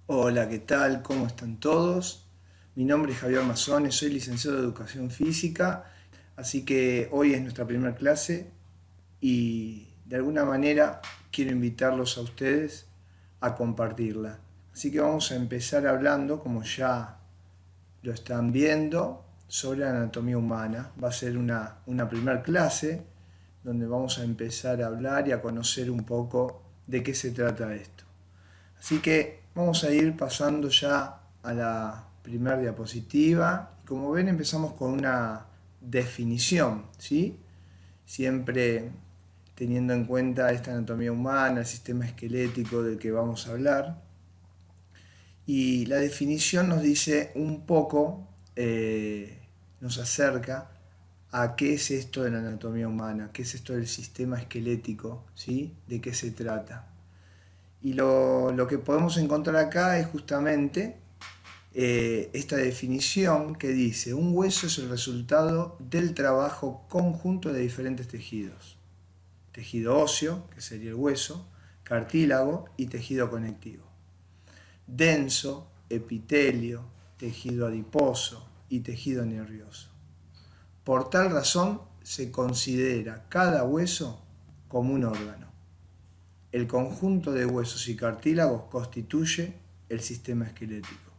Hola, ¿qué tal? ¿Cómo están todos? Mi nombre es Javier Mazones, soy licenciado de Educación Física, así que hoy es nuestra primera clase y de alguna manera quiero invitarlos a ustedes a compartirla. Así que vamos a empezar hablando, como ya lo están viendo, sobre la anatomía humana. Va a ser una primera clase donde vamos a empezar a hablar y a conocer un poco de qué se trata esto. Así que vamos a ir pasando ya a la primera diapositiva. Como ven, empezamos con una definición, ¿sí? Siempre teniendo en cuenta esta anatomía humana, el sistema esquelético del que vamos a hablar. Y la definición nos dice un poco, nos acerca a qué es esto de la anatomía humana, qué es esto del sistema esquelético, ¿sí? De qué se trata. Y lo que podemos encontrar acá es justamente esta definición que dice: un hueso es el resultado del trabajo conjunto de diferentes tejidos. Tejido óseo, que sería el hueso, cartílago y tejido conectivo. Denso, epitelio, tejido adiposo y tejido nervioso. Por tal razón se considera cada hueso como un órgano. El conjunto de huesos y cartílagos constituye el sistema esquelético.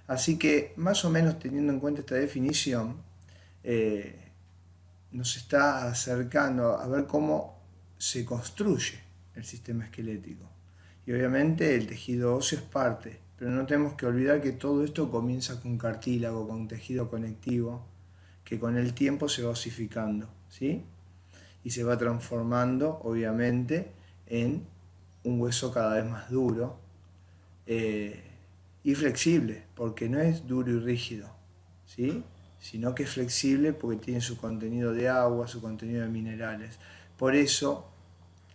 Así que, más o menos teniendo en cuenta esta definición, nos está acercando a ver cómo se construye el sistema esquelético. Y obviamente el tejido óseo es parte, pero no tenemos que olvidar que todo esto comienza con cartílago, con tejido conectivo, que con el tiempo se va osificando, ¿sí? Y se va transformando, obviamente, en un hueso cada vez más duro y flexible, porque no es duro y rígido, ¿sí? Sino que es flexible porque tiene su contenido de agua, su contenido de minerales. Por eso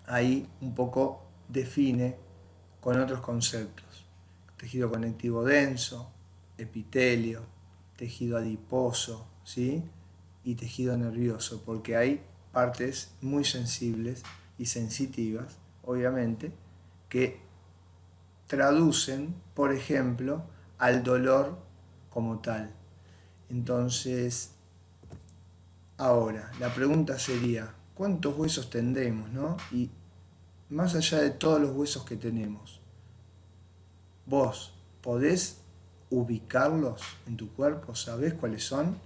ahí un poco define con otros conceptos: tejido conectivo denso, epitelio, tejido adiposo, ¿sí? Y tejido nervioso, porque hay partes muy sensibles y sensitivas, obviamente, que traducen, por ejemplo, al dolor como tal. Entonces, ahora, la pregunta sería: ¿cuántos huesos tendremos, no? Y más allá de todos los huesos que tenemos, ¿vos podés ubicarlos en tu cuerpo? ¿Sabés cuáles son?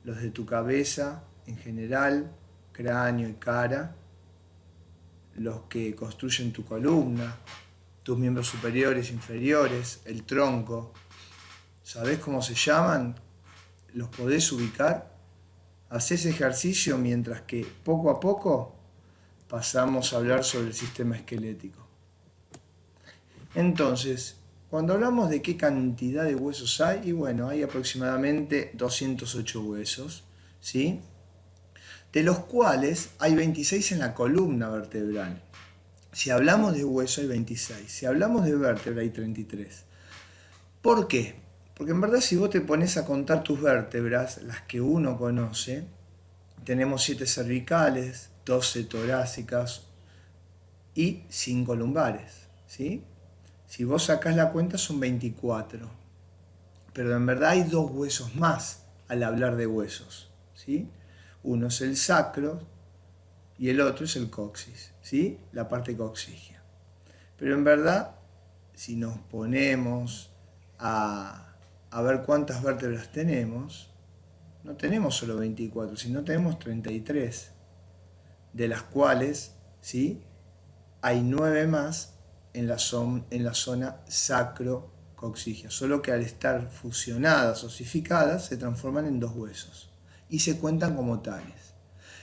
Los de tu cabeza en general, cráneo y cara, los que construyen tu columna, tus miembros superiores, inferiores, el tronco. ¿Sabés cómo se llaman? ¿Los podés ubicar? Hacés ejercicio mientras que poco a poco pasamos a hablar sobre el sistema esquelético. Entonces, cuando hablamos de qué cantidad de huesos hay, y bueno, hay aproximadamente 208 huesos, ¿sí? De los cuales hay 26 en la columna vertebral. Si hablamos de hueso hay 26, si hablamos de vértebra hay 33. ¿Por qué? Porque en verdad, si vos te pones a contar tus vértebras, las que uno conoce, tenemos 7 cervicales, 12 torácicas y 5 lumbares, ¿sí? Si vos sacás la cuenta son 24. Pero en verdad hay 2 huesos más al hablar de huesos, ¿sí? Uno es el sacro y el otro es el coxis, ¿sí? La parte coxígea. Pero en verdad, si nos ponemos a ver cuántas vértebras tenemos, no tenemos solo 24, sino tenemos 33, de las cuales, ¿sí?, hay 9 más en la zona sacrocoxígea, solo que al estar fusionadas, osificadas, se transforman en 2 huesos y se cuentan como tales.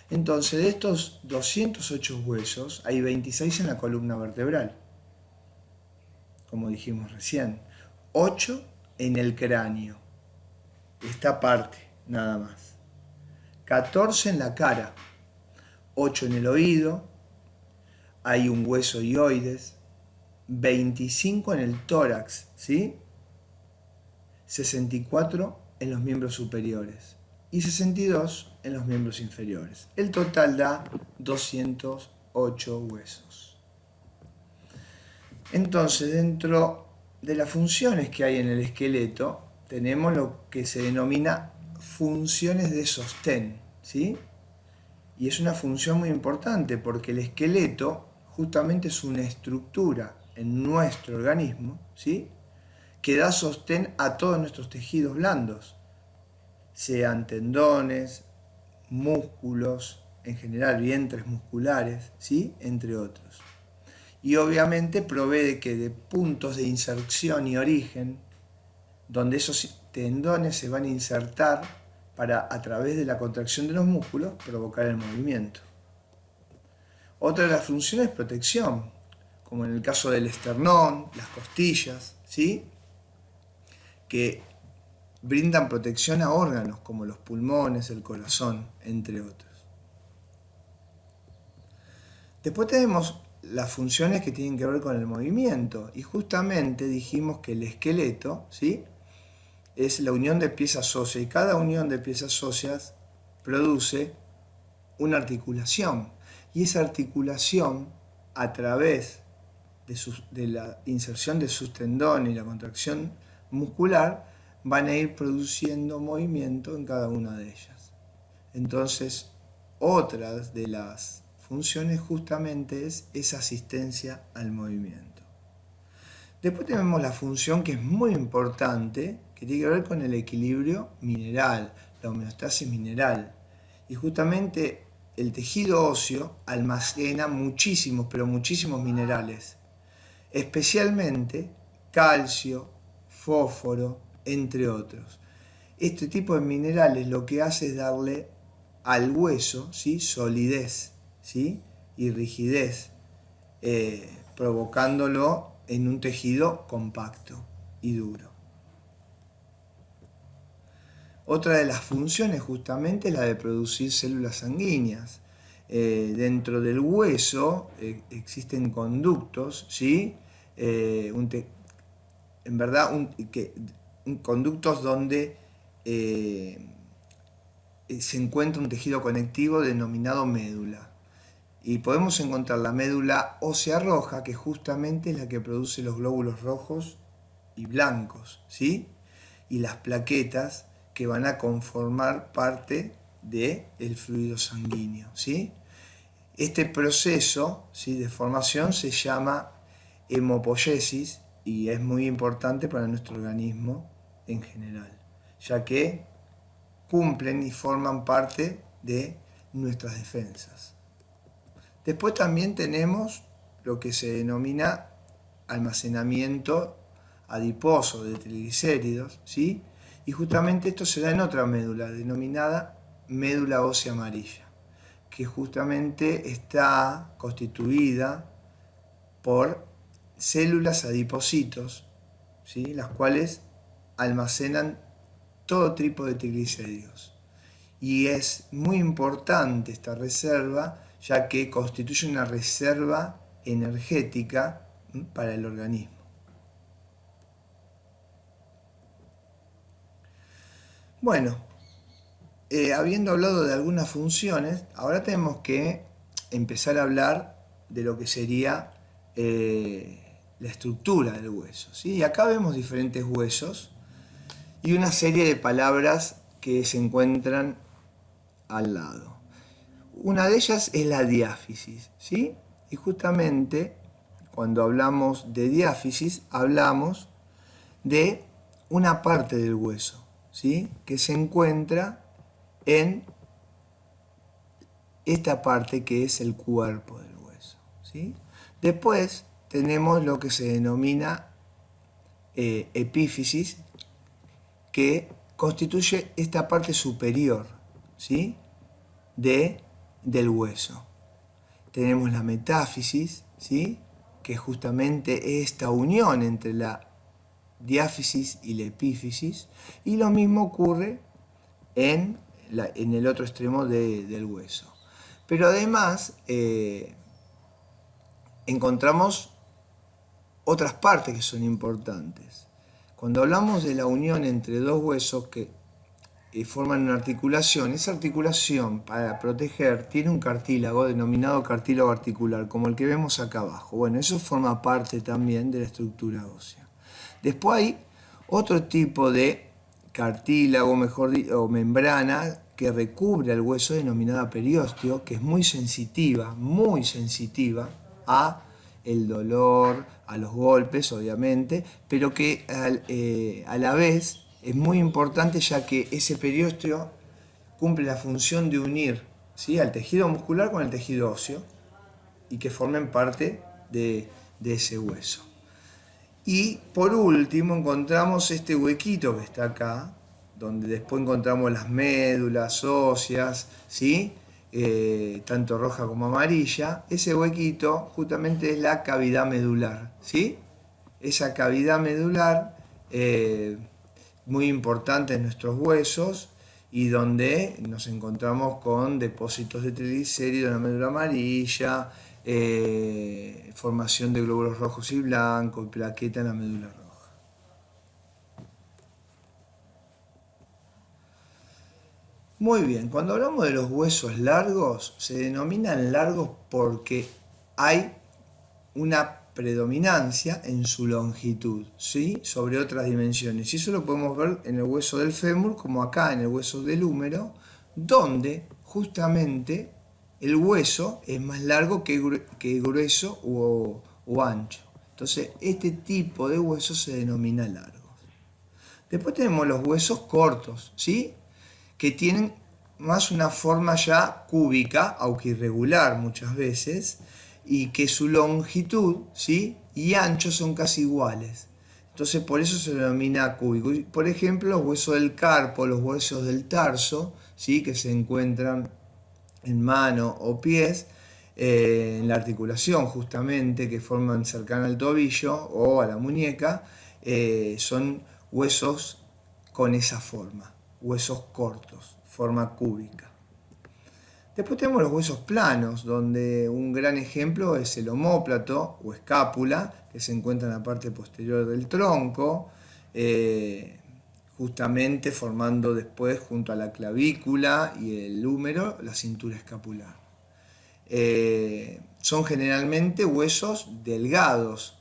Entonces, de estos 208 huesos, hay 26 en la columna vertebral, como dijimos recién, 8 en el cráneo, esta parte nada más, 14 en la cara, 8 en el oído, hay un hueso hioides, 25 en el tórax, ¿sí? 64 en los miembros superiores y 62 en los miembros inferiores. El total da 208 huesos. Entonces, dentro de las funciones que hay en el esqueleto, tenemos lo que se denomina funciones de sostén, ¿sí? Y es una función muy importante porque el esqueleto justamente es una estructura en nuestro organismo, ¿sí?, que da sostén a todos nuestros tejidos blandos, sean tendones, músculos, en general vientres musculares, ¿sí?, entre otros. Y obviamente provee de puntos de inserción y origen, donde esos tendones se van a insertar para, a través de la contracción de los músculos, provocar el movimiento. Otra de las funciones es protección, como en el caso del esternón, las costillas, ¿sí?, que brindan protección a órganos como los pulmones, el corazón, entre otros. Después tenemos las funciones que tienen que ver con el movimiento, y justamente dijimos que el esqueleto, ¿sí?, es la unión de piezas óseas, y cada unión de piezas óseas produce una articulación, y esa articulación, a través de la inserción de sus tendones y la contracción muscular, van a ir produciendo movimiento en cada una de ellas. Entonces, otras de las funciones justamente es esa asistencia al movimiento. Después tenemos la función que es muy importante, que tiene que ver con el equilibrio mineral, la homeostasis mineral. Y justamente el tejido óseo almacena muchísimos, pero muchísimos minerales, especialmente calcio, fósforo, entre otros. Este tipo de minerales lo que hace es darle al hueso, ¿sí?, solidez, ¿sí?, y rigidez, provocándolo en un tejido compacto y duro. Otra de las funciones justamente es la de producir células sanguíneas. Dentro del hueso existen conductos, ¿sí?, en verdad conductos donde se encuentra un tejido conectivo denominado médula. Y podemos encontrar la médula ósea roja, que justamente es la que produce los glóbulos rojos y blancos, ¿sí?, y las plaquetas que van a conformar parte del fluido sanguíneo, ¿sí? Este proceso, ¿sí?, de formación se llama hemopoiesis y es muy importante para nuestro organismo en general, ya que cumplen y forman parte de nuestras defensas. Después también tenemos lo que se denomina almacenamiento adiposo de triglicéridos, ¿sí?, y justamente esto se da en otra médula, denominada médula ósea amarilla, que justamente está constituida por células adipocitos, ¿sí?, las cuales almacenan todo tipo de triglicéridos. Y es muy importante esta reserva, ya que constituye una reserva energética para el organismo. Bueno, habiendo hablado de algunas funciones, ahora tenemos que empezar a hablar de lo que sería la estructura del hueso, ¿sí? Y acá vemos diferentes huesos y una serie de palabras que se encuentran al lado. Una de ellas es la diáfisis, ¿sí? Y justamente cuando hablamos de diáfisis, hablamos de una parte del hueso, ¿sí?, que se encuentra en esta parte que es el cuerpo del hueso, ¿sí? Después tenemos lo que se denomina epífisis, que constituye esta parte superior, ¿sí?, del hueso. Tenemos la metáfisis, ¿sí?, que justamente es esta unión entre la diáfisis y la epífisis, y lo mismo ocurre en el otro extremo del hueso. Pero además encontramos otras partes que son importantes. Cuando hablamos de la unión entre dos huesos que forman una articulación, esa articulación, para proteger, tiene un cartílago denominado cartílago articular, como el que vemos acá abajo. Bueno, eso forma parte también de la estructura ósea. Después hay otro tipo de cartílago, o membrana que recubre al hueso denominada periósteo, que es muy sensitiva a el dolor, a los golpes, obviamente, pero que a la vez es muy importante ya que ese periósteo cumple la función de unir, ¿sí?, al tejido muscular con el tejido óseo y que formen parte de ese hueso. Y por último encontramos este huequito que está acá, donde después encontramos las médulas óseas, ¿sí? Tanto roja como amarilla. Ese huequito justamente es la cavidad medular, ¿sí? Esa cavidad medular, muy importante en nuestros huesos, y donde nos encontramos con depósitos de triglicéridos en la médula amarilla, formación de glóbulos rojos y blancos, y plaqueta en la médula roja. Muy bien, cuando hablamos de los huesos largos, se denominan largos porque hay una predominancia en su longitud, ¿sí?, sobre otras dimensiones. Y eso lo podemos ver en el hueso del fémur, como acá en el hueso del húmero, donde justamente el hueso es más largo que grueso o ancho. Entonces, este tipo de huesos se denomina largos. Después tenemos los huesos cortos, ¿sí?, que tienen más una forma ya cúbica, aunque irregular muchas veces, y que su longitud, ¿sí?, y ancho son casi iguales. Entonces por eso se denomina cúbico. Por ejemplo, los huesos del carpo, los huesos del tarso, ¿sí?, que se encuentran en mano o pies, en la articulación justamente, que forman cercana al tobillo o a la muñeca, son huesos con esa forma, huesos cortos, forma cúbica. Después tenemos los huesos planos, donde un gran ejemplo es el omóplato o escápula, que se encuentra en la parte posterior del tronco, justamente formando después junto a la clavícula y el húmero la cintura escapular. Son generalmente huesos delgados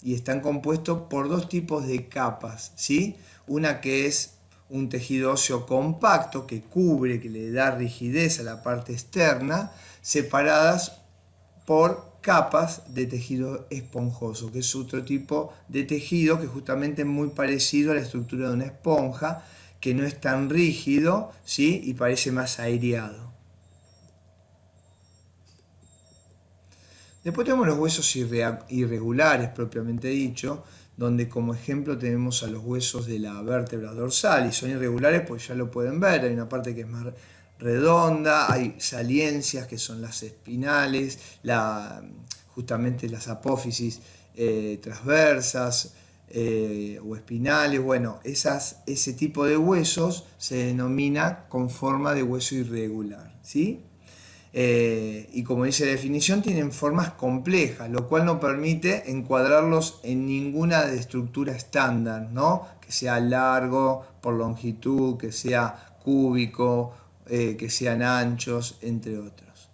y están compuestos por dos tipos de capas, ¿sí? Una que es un tejido óseo compacto que cubre, que le da rigidez a la parte externa, separadas por capas de tejido esponjoso, que es otro tipo de tejido que justamente es muy parecido a la estructura de una esponja, que no es tan rígido, ¿sí?, y parece más aireado. Después tenemos los huesos irregulares, propiamente dicho, donde como ejemplo tenemos a los huesos de la vértebra dorsal, y son irregulares pues ya lo pueden ver, hay una parte que es más redonda, hay saliencias que son las espinales, justamente las apófisis transversas o espinales. Bueno, ese tipo de huesos se denomina con forma de hueso irregular, ¿sí? Y como dice la definición, tienen formas complejas, lo cual no permite encuadrarlos en ninguna estructura estándar, ¿no?, que sea largo por longitud, que sea cúbico, que sean anchos, entre otros.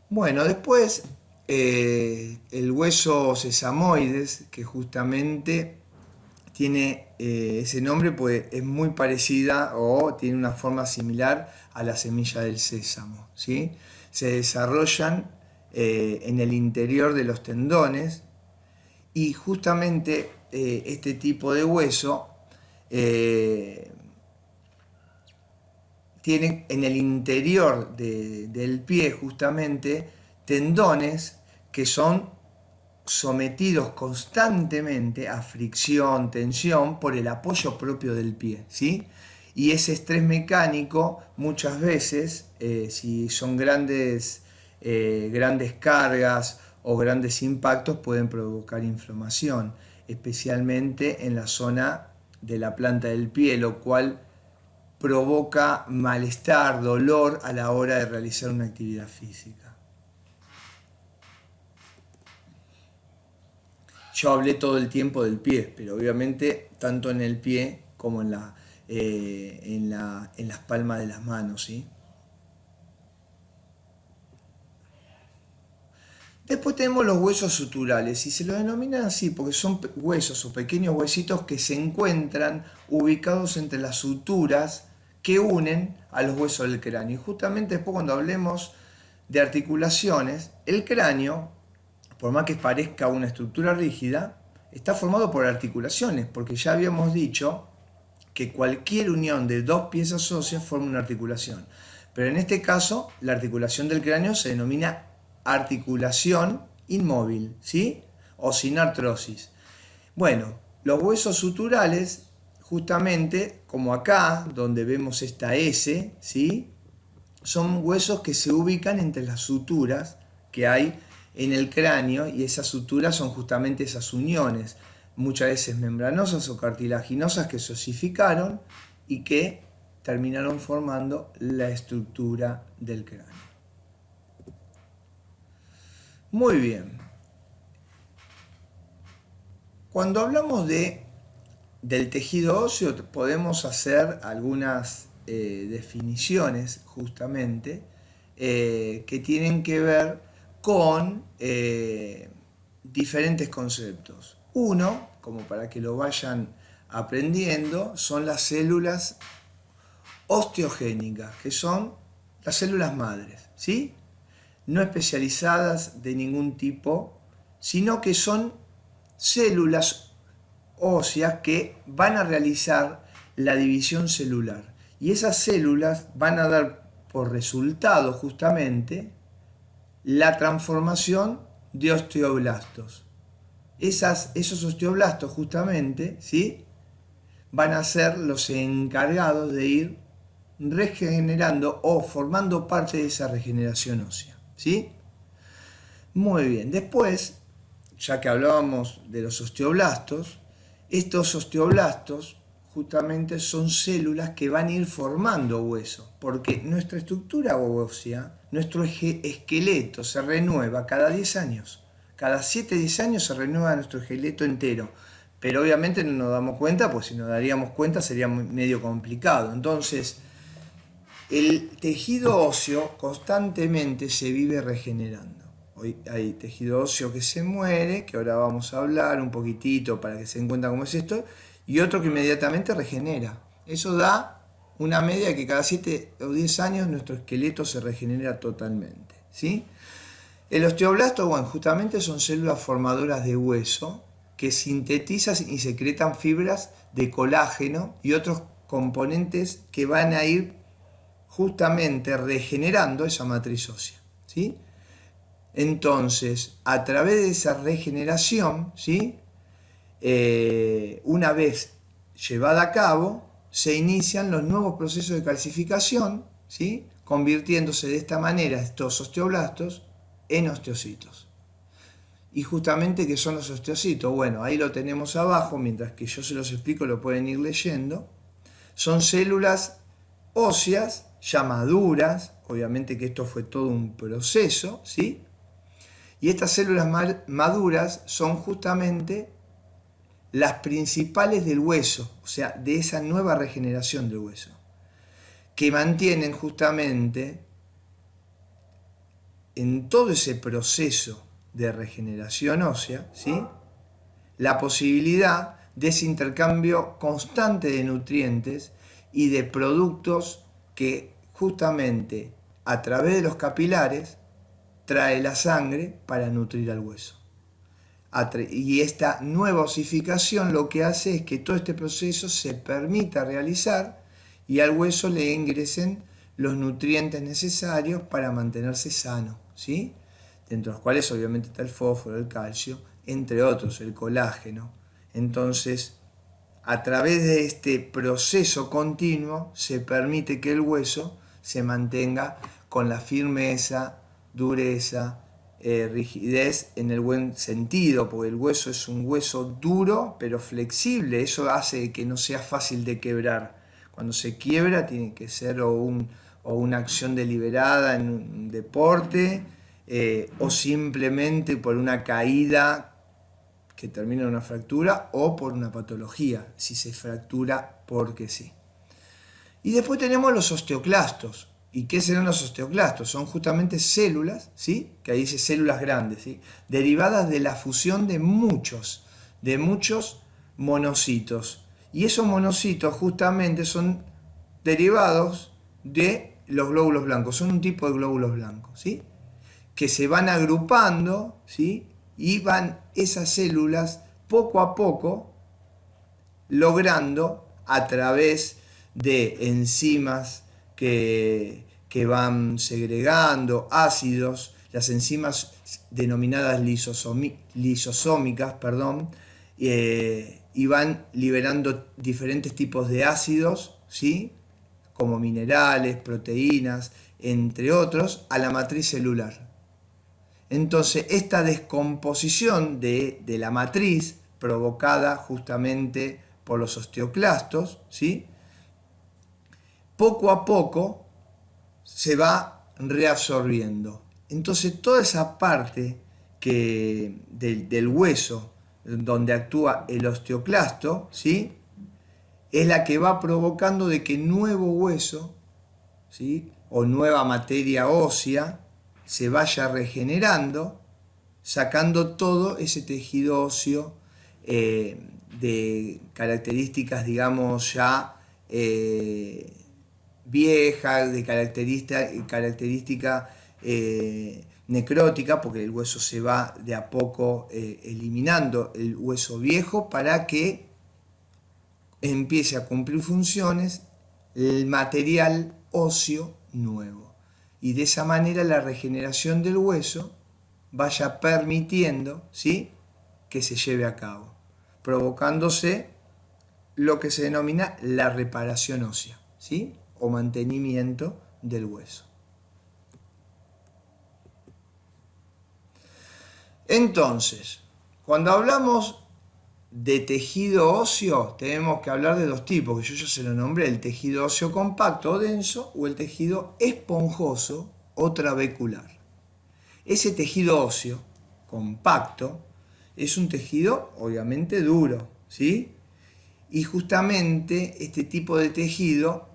Bueno, después el hueso sesamoides, que justamente tiene ese nombre pues es muy parecida o tiene una forma similar a la semilla del sésamo, ¿sí? Se desarrollan en el interior de los tendones, y justamente este tipo de hueso tiene en el interior del pie justamente tendones que son sometidos constantemente a fricción, tensión, por el apoyo propio del pie, ¿sí? Y ese estrés mecánico muchas veces, si son grandes cargas o grandes impactos, pueden provocar inflamación, especialmente en la zona de la planta del pie, lo cual provoca malestar, dolor a la hora de realizar una actividad física. Yo hablé todo el tiempo del pie, pero obviamente tanto en el pie como en las palmas de las manos, ¿sí? Después tenemos los huesos suturales y se los denominan así porque son huesos o pequeños huesitos que se encuentran ubicados entre las suturas que unen a los huesos del cráneo. Y justamente después cuando hablemos de articulaciones, el cráneo, por más que parezca una estructura rígida, está formado por articulaciones, porque ya habíamos dicho que cualquier unión de dos piezas óseas forma una articulación. Pero en este caso, la articulación del cráneo se denomina articulación inmóvil, ¿sí? O sin artrosis. Bueno, los huesos suturales, justamente como acá, donde vemos esta S, ¿sí? Son huesos que se ubican entre las suturas que hay en el cráneo y esas suturas son justamente esas uniones, muchas veces membranosas o cartilaginosas que se osificaron y que terminaron formando la estructura del cráneo. Muy bien. Cuando hablamos del tejido óseo podemos hacer algunas definiciones justamente que tienen que ver con diferentes conceptos. Uno, como para que lo vayan aprendiendo, son las células osteogénicas, que son las células madres, ¿sí? No especializadas de ningún tipo, sino que son células óseas que van a realizar la división celular. Y esas células van a dar por resultado justamente la transformación de osteoblastos. Esos osteoblastos justamente, ¿sí?, van a ser los encargados de ir regenerando o formando parte de esa regeneración ósea, ¿sí? Muy bien, después, ya que hablábamos de los osteoblastos, estos osteoblastos justamente son células que van a ir formando hueso, porque nuestra estructura ósea, nuestro esqueleto se renueva cada 10 años. Cada 7-10 años se renueva nuestro esqueleto entero, pero obviamente no nos damos cuenta, pues si nos daríamos cuenta sería medio complicado. Entonces, el tejido óseo constantemente se vive regenerando. Hoy hay tejido óseo que se muere, que ahora vamos a hablar un poquitito para que se den cuenta cómo es esto, y otro que inmediatamente regenera. Eso da una media de que cada 7 o 10 años nuestro esqueleto se regenera totalmente, ¿sí? El osteoblasto, bueno, justamente son células formadoras de hueso que sintetizan y secretan fibras de colágeno y otros componentes que van a ir justamente regenerando esa matriz ósea, ¿sí? Entonces, a través de esa regeneración, ¿sí?, una vez llevada a cabo, se inician los nuevos procesos de calcificación, ¿sí?, convirtiéndose de esta manera estos osteoblastos en osteocitos. Y justamente, ¿qué son los osteocitos? Bueno, ahí lo tenemos abajo, mientras que yo se los explico, lo pueden ir leyendo. Son células óseas ya maduras, obviamente que esto fue todo un proceso, ¿sí? Y estas células maduras son justamente las principales del hueso, o sea, de esa nueva regeneración del hueso, que mantienen justamente en todo ese proceso de regeneración ósea, ¿sí?, la posibilidad de ese intercambio constante de nutrientes y de productos que justamente a través de los capilares trae la sangre para nutrir al hueso. Y esta nueva osificación lo que hace es que todo este proceso se permita realizar y al hueso le ingresen los nutrientes necesarios para mantenerse sano, ¿sí?, dentro de los cuales obviamente está el fósforo, el calcio, entre otros, el colágeno. Entonces, a través de este proceso continuo se permite que el hueso se mantenga con la firmeza, dureza, rigidez en el buen sentido, porque el hueso es un hueso duro pero flexible. Eso hace que no sea fácil de quebrar. Cuando se quiebra tiene que ser o una acción deliberada en un deporte o simplemente por una caída que termina en una fractura o por una patología, si se fractura porque sí. Y después tenemos los osteoclastos. ¿Y qué serán los osteoclastos? Son justamente células, ¿sí? Que ahí dice células grandes, ¿sí? Derivadas de la fusión de muchos monocitos. Y esos monocitos justamente son derivados de los glóbulos blancos, son un tipo de glóbulos blancos, ¿sí? Que se van agrupando, ¿sí? Y van esas células poco a poco logrando a través de enzimas que van segregando ácidos, las enzimas denominadas lisosómicas, y van liberando diferentes tipos de ácidos, ¿sí? Como minerales, proteínas, entre otros, a la matriz celular. Entonces, esta descomposición de la matriz, provocada justamente por los osteoclastos, ¿sí? Poco a poco se va reabsorbiendo. Entonces, toda esa parte del hueso donde actúa el osteoclasto, ¿sí? Es la que va provocando de que nuevo hueso, ¿sí? O nueva materia ósea se vaya regenerando, sacando todo ese tejido óseo de características, digamos, ya viejas, de característica necrótica, porque el hueso se va de a poco eliminando el hueso viejo para que empiece a cumplir funciones el material óseo nuevo. Y de esa manera la regeneración del hueso vaya permitiendo, ¿sí?, que se lleve a cabo, provocándose lo que se denomina la reparación ósea, ¿sí?, o mantenimiento del hueso. Entonces, cuando hablamos de tejido óseo, tenemos que hablar de dos tipos, que yo ya se lo nombré: el tejido óseo compacto o denso, o el tejido esponjoso o trabecular. Ese tejido óseo compacto es un tejido obviamente duro, ¿sí? Y justamente este tipo de tejido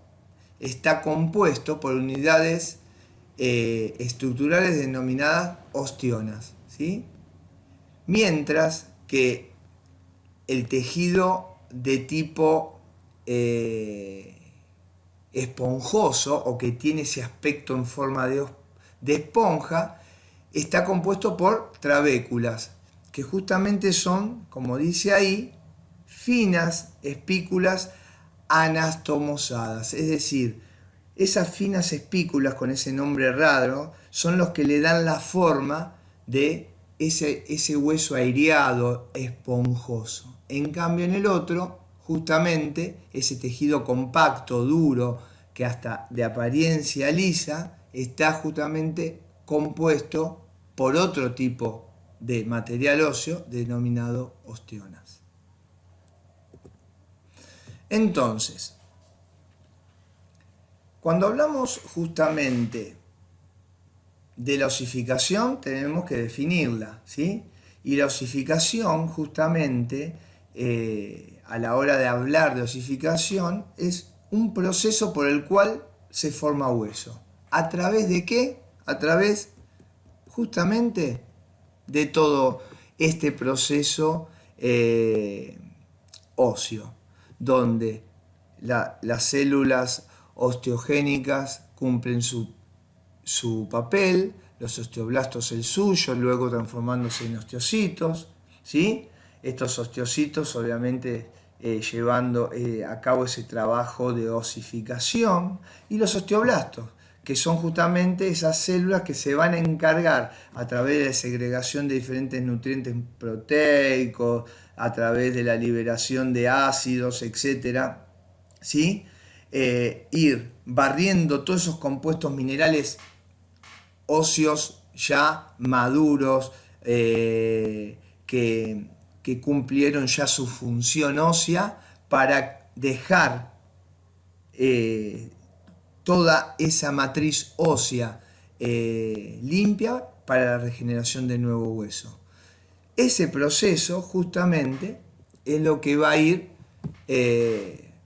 está compuesto por unidades estructurales denominadas ostionas, ¿sí? Mientras que el tejido de tipo esponjoso, o que tiene ese aspecto en forma de esponja, está compuesto por trabéculas, que justamente son, como dice ahí, finas espículas anastomosadas. Es decir, esas finas espículas con ese nombre raro son los que le dan la forma de ese hueso aireado, esponjoso. En cambio, en el otro, justamente, ese tejido compacto, duro, que hasta de apariencia lisa, está justamente compuesto por otro tipo de material óseo denominado ostionas. Entonces, cuando hablamos justamente de la osificación, tenemos que definirla, ¿sí? Y la osificación, justamente, a la hora de hablar de osificación, es un proceso por el cual se forma hueso. ¿A través de qué? A través, justamente, de todo este proceso óseo, donde las células osteogénicas cumplen su papel, los osteoblastos el suyo, luego transformándose en osteocitos, ¿sí? Estos osteocitos obviamente llevando a cabo ese trabajo de osificación, y los osteoblastos, que son justamente esas células que se van a encargar, a través de la segregación de diferentes nutrientes proteicos, a través de la liberación de ácidos, etcétera, ¿sí?, ir barriendo todos esos compuestos minerales óseos ya maduros, que cumplieron ya su función ósea, para dejar toda esa matriz ósea limpia para la regeneración de nuevo hueso. Ese proceso justamente es lo que va a ir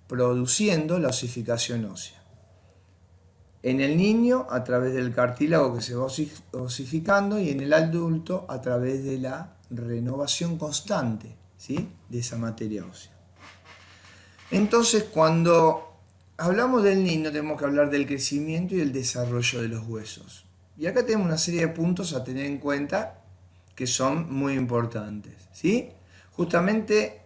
produciendo la osificación ósea. En el niño a través del cartílago que se va osificando y en el adulto a través de la renovación constante, ¿sí?, de esa materia ósea. Entonces, cuando hablamos del niño tenemos que hablar del crecimiento y el desarrollo de los huesos. Y acá tenemos una serie de puntos a tener en cuenta que son muy importantes, ¿sí? Justamente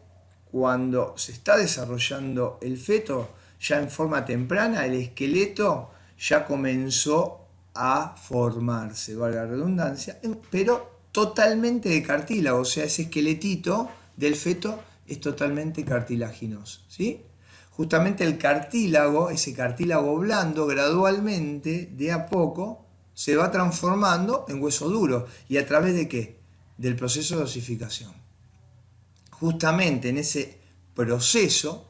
cuando se está desarrollando el feto, ya en forma temprana, el esqueleto ya comenzó a formarse, valga la redundancia, pero totalmente de cartílago, o sea, ese esqueletito del feto es totalmente cartilaginoso, ¿sí? Justamente el cartílago, ese cartílago blando, gradualmente, de a poco, se va transformando en hueso duro. ¿Y a través de qué? Del proceso de osificación. Justamente en ese proceso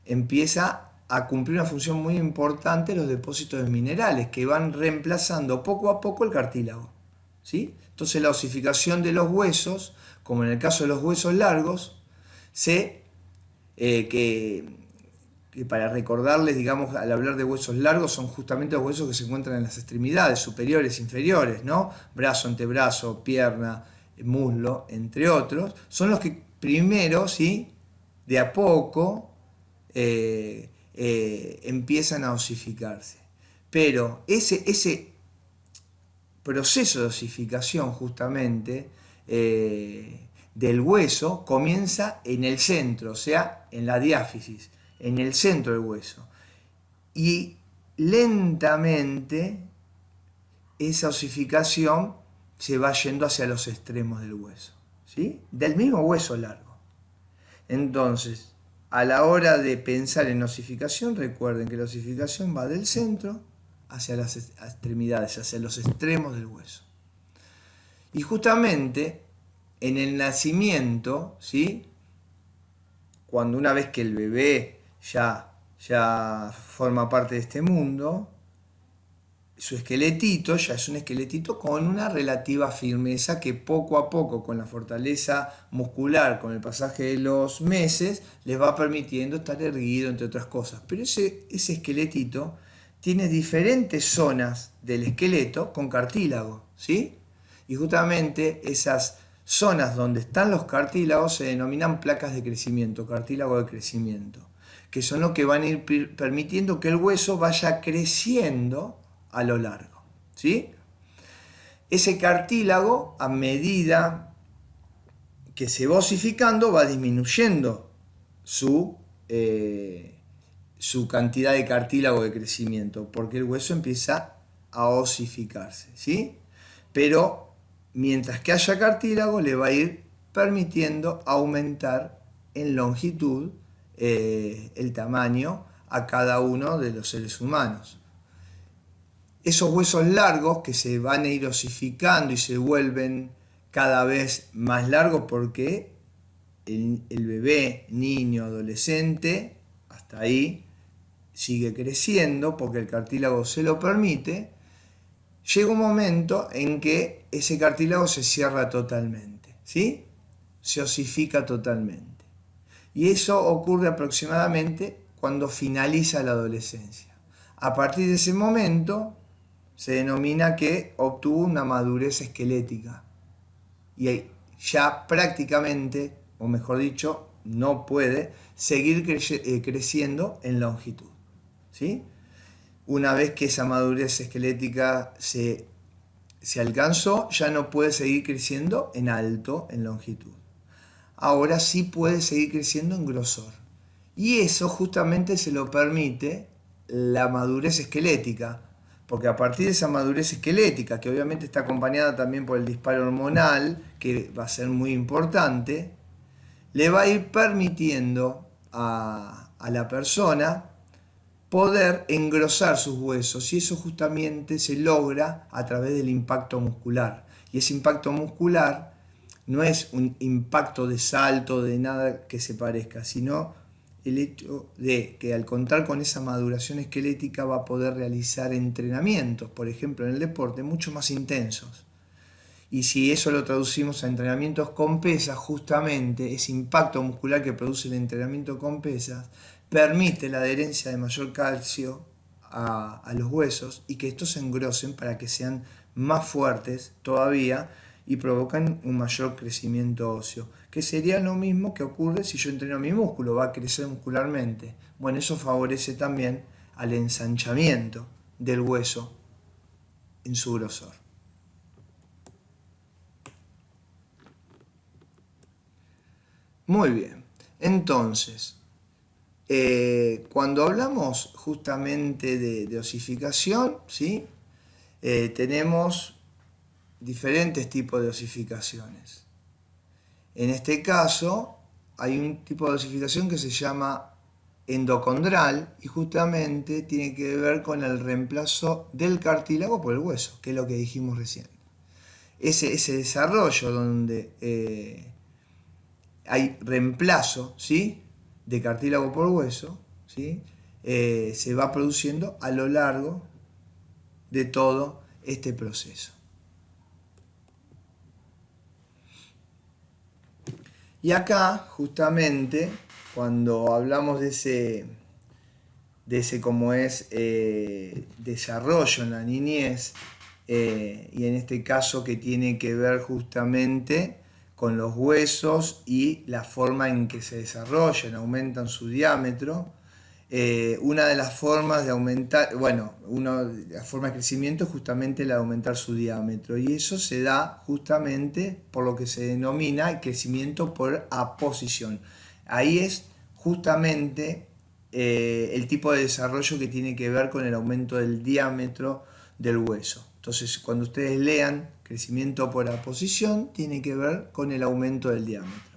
empieza a cumplir una función muy importante los depósitos de minerales que van reemplazando poco a poco el cartílago, ¿sí? Entonces la osificación de los huesos, como en el caso de los huesos largos, que para recordarles, digamos, al hablar de huesos largos, son justamente los huesos que se encuentran en las extremidades superiores e inferiores, ¿no? Brazo, antebrazo, pierna, muslo, entre otros, son los que primero, ¿sí?, de a poco empiezan a osificarse. Pero ese proceso de osificación justamente del hueso comienza en el centro, o sea, en la diáfisis, en el centro del hueso. Y lentamente esa osificación se va yendo hacia los extremos del hueso, ¿sí?, del mismo hueso largo. Entonces, a la hora de pensar en osificación, recuerden que la osificación va del centro hacia las extremidades, hacia los extremos del hueso. Y justamente en el nacimiento, ¿sí?, cuando una vez que el bebé ya forma parte de este mundo, su esqueletito ya es un esqueletito con una relativa firmeza que poco a poco, con la fortaleza muscular, con el pasaje de los meses, les va permitiendo estar erguido, entre otras cosas. Pero ese esqueletito tiene diferentes zonas del esqueleto con cartílago, ¿sí? Y justamente esas zonas donde están los cartílagos se denominan placas de crecimiento, cartílago de crecimiento, que son los que van a ir permitiendo que el hueso vaya creciendo a lo largo, ¿sí? Ese cartílago, a medida que se va osificando, va disminuyendo su cantidad de cartílago de crecimiento, porque el hueso empieza a osificarse, ¿sí? Pero mientras que haya cartílago, le va a ir permitiendo aumentar en longitud el tamaño a cada uno de los seres humanos. Esos huesos largos que se van a ir osificando y se vuelven cada vez más largos porque el bebé, niño, adolescente, hasta ahí sigue creciendo porque el cartílago se lo permite, llega un momento en que ese cartílago se cierra totalmente, ¿sí? Se osifica totalmente. Y eso ocurre aproximadamente cuando finaliza la adolescencia. A partir de ese momento se denomina que obtuvo una madurez esquelética y ya prácticamente, o mejor dicho, no puede seguir creciendo en longitud, ¿sí? Una vez que esa madurez esquelética se alcanzó, ya no puede seguir creciendo en alto, en longitud. Ahora sí puede seguir creciendo en grosor. Y eso justamente se lo permite la madurez esquelética, porque a partir de esa madurez esquelética, que obviamente está acompañada también por el disparo hormonal, que va a ser muy importante, le va a ir permitiendo a la persona poder engrosar sus huesos, y eso justamente se logra a través del impacto muscular. Y ese impacto muscular no es un impacto de salto, de nada que se parezca, sino el hecho de que al contar con esa maduración esquelética va a poder realizar entrenamientos, por ejemplo en el deporte, mucho más intensos. Y si eso lo traducimos a entrenamientos con pesas, justamente ese impacto muscular que produce el entrenamiento con pesas permite la adherencia de mayor calcio a los huesos y que estos se engrosen para que sean más fuertes todavía y provocan un mayor crecimiento óseo, que sería lo mismo que ocurre si yo entreno mi músculo, va a crecer muscularmente. Bueno, eso favorece también al ensanchamiento del hueso en su grosor. Muy bien, entonces, cuando hablamos justamente de osificación, ¿sí? Tenemos diferentes tipos de osificaciones. En este caso, hay un tipo de osificación que se llama endocondral y justamente tiene que ver con el reemplazo del cartílago por el hueso, que es lo que dijimos recién. Ese desarrollo donde hay reemplazo, ¿sí?, de cartílago por hueso, ¿sí?, se va produciendo a lo largo de todo este proceso. Y acá, justamente, cuando hablamos de ese como es desarrollo en la niñez, y en este caso que tiene que ver justamente con los huesos y la forma en que se desarrollan, aumentan su diámetro. Una de las formas de aumentar, una de las formas de crecimiento es justamente la de aumentar su diámetro, y eso se da justamente por lo que se denomina el crecimiento por aposición. Ahí es justamente el tipo de desarrollo que tiene que ver con el aumento del diámetro del hueso. Entonces, cuando ustedes lean crecimiento por aposición, tiene que ver con el aumento del diámetro.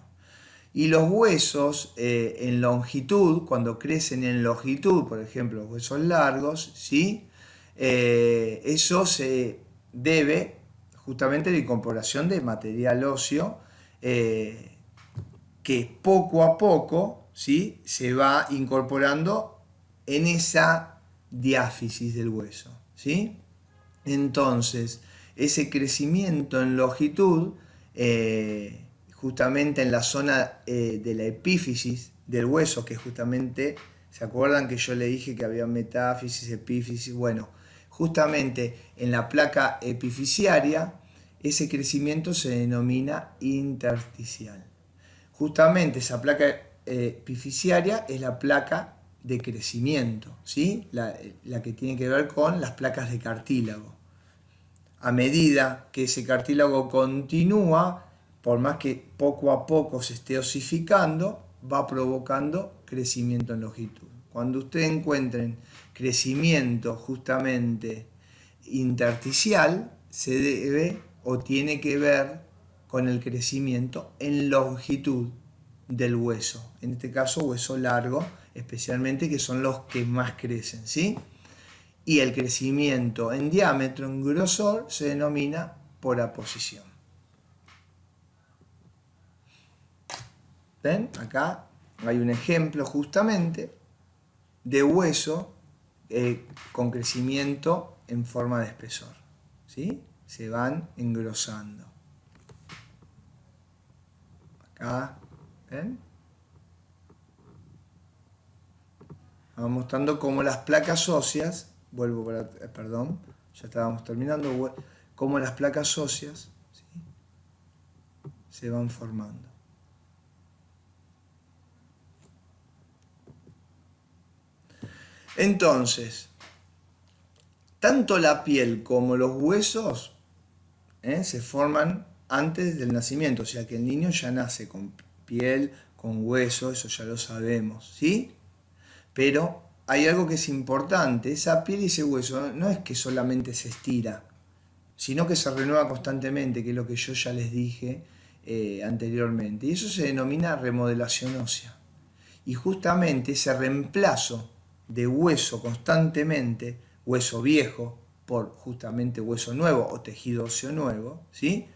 Y los huesos en longitud, cuando crecen en longitud, por ejemplo, los huesos largos, ¿sí? Eso se debe justamente a la incorporación de material óseo que poco a poco, ¿sí?, se va incorporando en esa diáfisis del hueso, ¿sí? Entonces, ese crecimiento en longitud, justamente en la zona de la epífisis del hueso, que justamente, ¿se acuerdan que yo le dije que había metáfisis, epífisis? Bueno, justamente en la placa epifisiaria, ese crecimiento se denomina intersticial. Justamente esa placa epifisiaria es la placa de crecimiento, ¿sí? La que tiene que ver con las placas de cartílago. A medida que ese cartílago continúa, por más que poco a poco se esté osificando, va provocando crecimiento en longitud. Cuando ustedes encuentren crecimiento justamente intersticial, se debe o tiene que ver con el crecimiento en longitud del hueso, en este caso hueso largo especialmente, que son los que más crecen, ¿sí? Y el crecimiento en diámetro, en grosor, se denomina por aposición. ¿Ven? Acá hay un ejemplo justamente de hueso con crecimiento en forma de espesor, ¿sí? Se van engrosando. Acá, ¿ven? Vamos mostrando cómo las placas óseas, perdón, ya estábamos terminando, cómo las placas óseas, ¿sí?, se van formando. Entonces, tanto la piel como los huesos se forman antes del nacimiento, o sea que el niño ya nace con piel, con hueso, eso ya lo sabemos, ¿sí? Pero hay algo que es importante: esa piel y ese hueso no es que solamente se estira, sino que se renueva constantemente, que es lo que yo ya les dije anteriormente. Y eso se denomina remodelación ósea. Y justamente ese reemplazo de hueso constantemente, hueso viejo, por justamente hueso nuevo o tejido óseo nuevo, ¿sí?,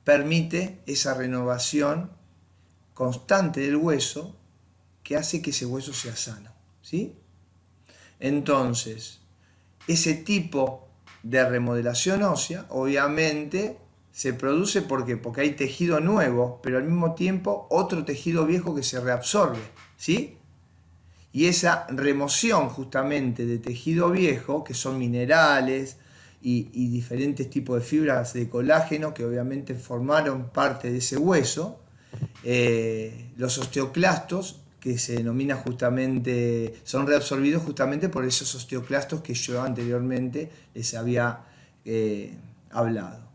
permite esa renovación constante del hueso que hace que ese hueso sea sano, ¿sí? Entonces, ese tipo de remodelación ósea obviamente se produce porque hay tejido nuevo, pero al mismo tiempo otro tejido viejo que se reabsorbe, ¿sí? Y esa remoción justamente de tejido viejo, que son minerales y diferentes tipos de fibras de colágeno que obviamente formaron parte de ese hueso, los osteoclastos, que se denomina justamente, son reabsorbidos justamente por esos osteoclastos que yo anteriormente les había hablado.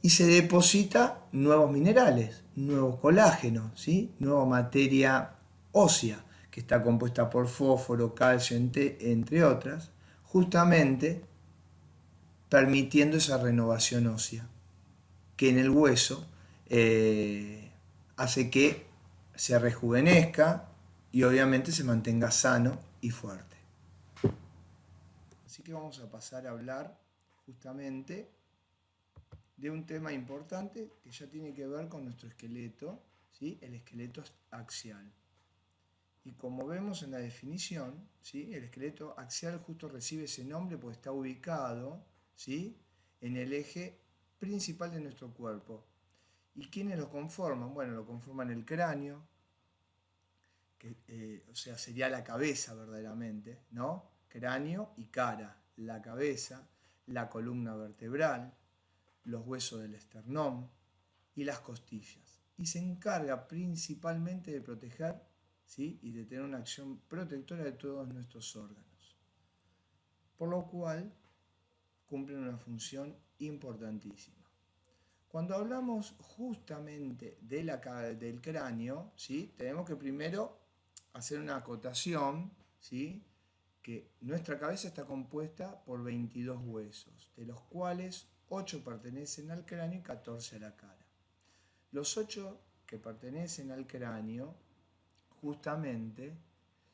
Y se deposita nuevos minerales, nuevo colágeno, ¿sí? Nueva materia ósea, que está compuesta por fósforo, calcio, entre otras, justamente permitiendo esa renovación ósea, que en el hueso hace que se rejuvenezca y obviamente se mantenga sano y fuerte. Así que vamos a pasar a hablar justamente de un tema importante que ya tiene que ver con nuestro esqueleto, ¿sí? El esqueleto axial. Y como vemos en la definición, ¿sí? El esqueleto axial justo recibe ese nombre porque está ubicado, ¿sí? En el eje principal de nuestro cuerpo. ¿Y quiénes lo conforman? Bueno, lo conforman el cráneo, que o sea, sería la cabeza verdaderamente, ¿no? Cráneo y cara, la cabeza, la columna vertebral, los huesos del esternón y las costillas. Y se encarga principalmente de proteger, ¿sí? Y de tener una acción protectora de todos nuestros órganos. Por lo cual cumplen una función importantísima. Cuando hablamos justamente de del cráneo, ¿sí? Tenemos que primero hacer una acotación, ¿sí? Que nuestra cabeza está compuesta por 22 huesos, de los cuales 8 pertenecen al cráneo y 14 a la cara. Los 8 que pertenecen al cráneo, justamente,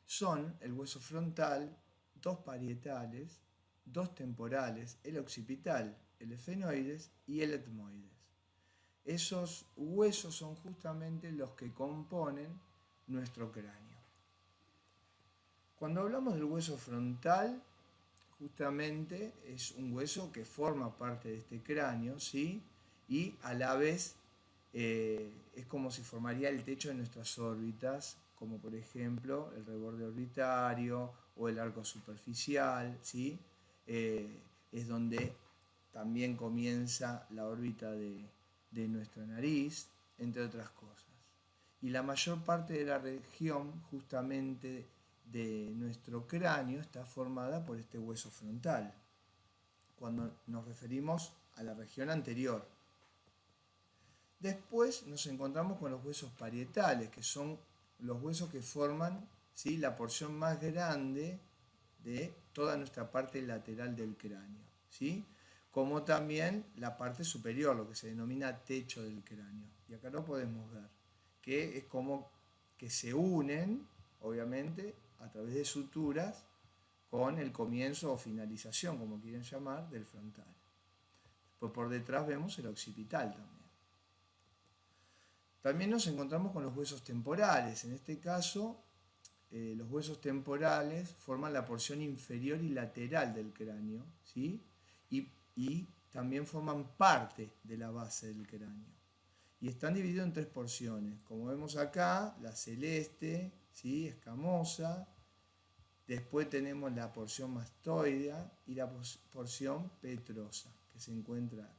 son el hueso frontal, 2 parietales, 2 temporales, el occipital, el efenoides y el etmoides. Esos huesos son justamente los que componen nuestro cráneo. Cuando hablamos del hueso frontal, justamente es un hueso que forma parte de este cráneo, ¿sí? Y a la vez es como si formaría el techo de nuestras órbitas, como por ejemplo el reborde orbitario o el arco superficial, ¿sí? Es donde también comienza la órbita de nuestra nariz, entre otras cosas. Y la mayor parte de la región justamente de nuestro cráneo está formada por este hueso frontal, cuando nos referimos a la región anterior. Después nos encontramos con los huesos parietales, que son los huesos que forman, ¿sí? La porción más grande de toda nuestra parte lateral del cráneo, ¿sí? Como también la parte superior, lo que se denomina techo del cráneo. Y acá lo podemos ver, que es como que se unen, obviamente, a través de suturas con el comienzo o finalización, como quieren llamar, del frontal. Pues por detrás vemos el occipital también. También nos encontramos con los huesos temporales. En este caso, los huesos temporales forman la porción inferior y lateral del cráneo, ¿sí? Y también forman parte de la base del cráneo. Y están divididos en 3 porciones. Como vemos acá, la celeste, ¿sí? Escamosa. Después tenemos la porción mastoidea y la porción petrosa, que se encuentra acá.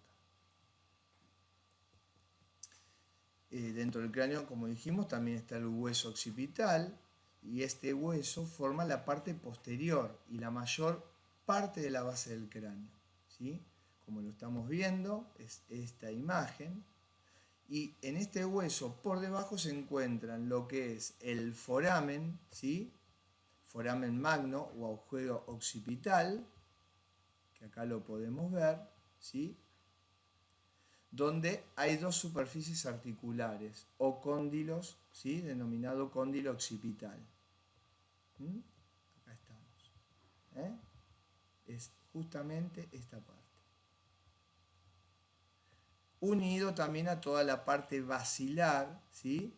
Dentro del cráneo, como dijimos, también está el hueso occipital, y este hueso forma la parte posterior y la mayor parte de la base del cráneo, ¿sí? Como lo estamos viendo, es esta imagen. Y en este hueso por debajo se encuentran lo que es el foramen, ¿sí? Foramen magno o agujero occipital, que acá lo podemos ver, ¿sí? Donde hay 2 superficies articulares o cóndilos, ¿sí? Denominado cóndilo occipital. Acá estamos. Es justamente esta parte. Unido también a toda la parte basilar, ¿sí?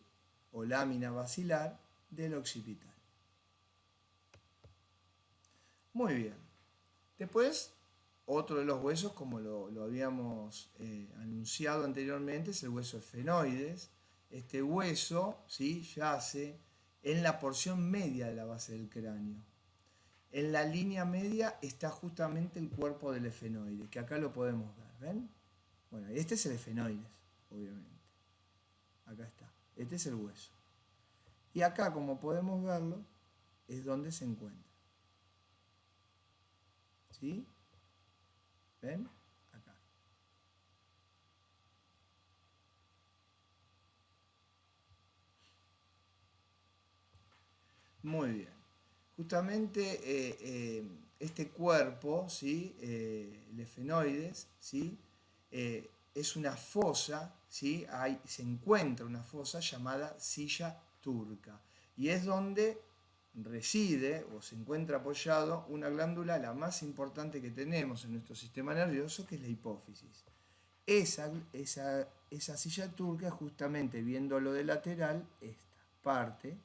O lámina basilar del occipital. Muy bien. Después, otro de los huesos, como lo habíamos anunciado anteriormente, es el hueso efenoides. Este hueso, ¿sí? Yace en la porción media de la base del cráneo. En la línea media está justamente el cuerpo del efenoide, que acá lo podemos ver, ¿ven? Bueno, este es el efenoides, obviamente. Acá está. Este es el hueso. Y acá, como podemos verlo, es donde se encuentra. ¿Sí? ¿Ven? Acá. Muy bien. Justamente este cuerpo, ¿sí? El efenoides, ¿sí? Es una fosa, ¿sí? Se encuentra una fosa llamada silla turca. Y es donde reside o se encuentra apoyado una glándula, la más importante que tenemos en nuestro sistema nervioso, que es la hipófisis. Esa silla turca, justamente viéndolo de lateral, esta parte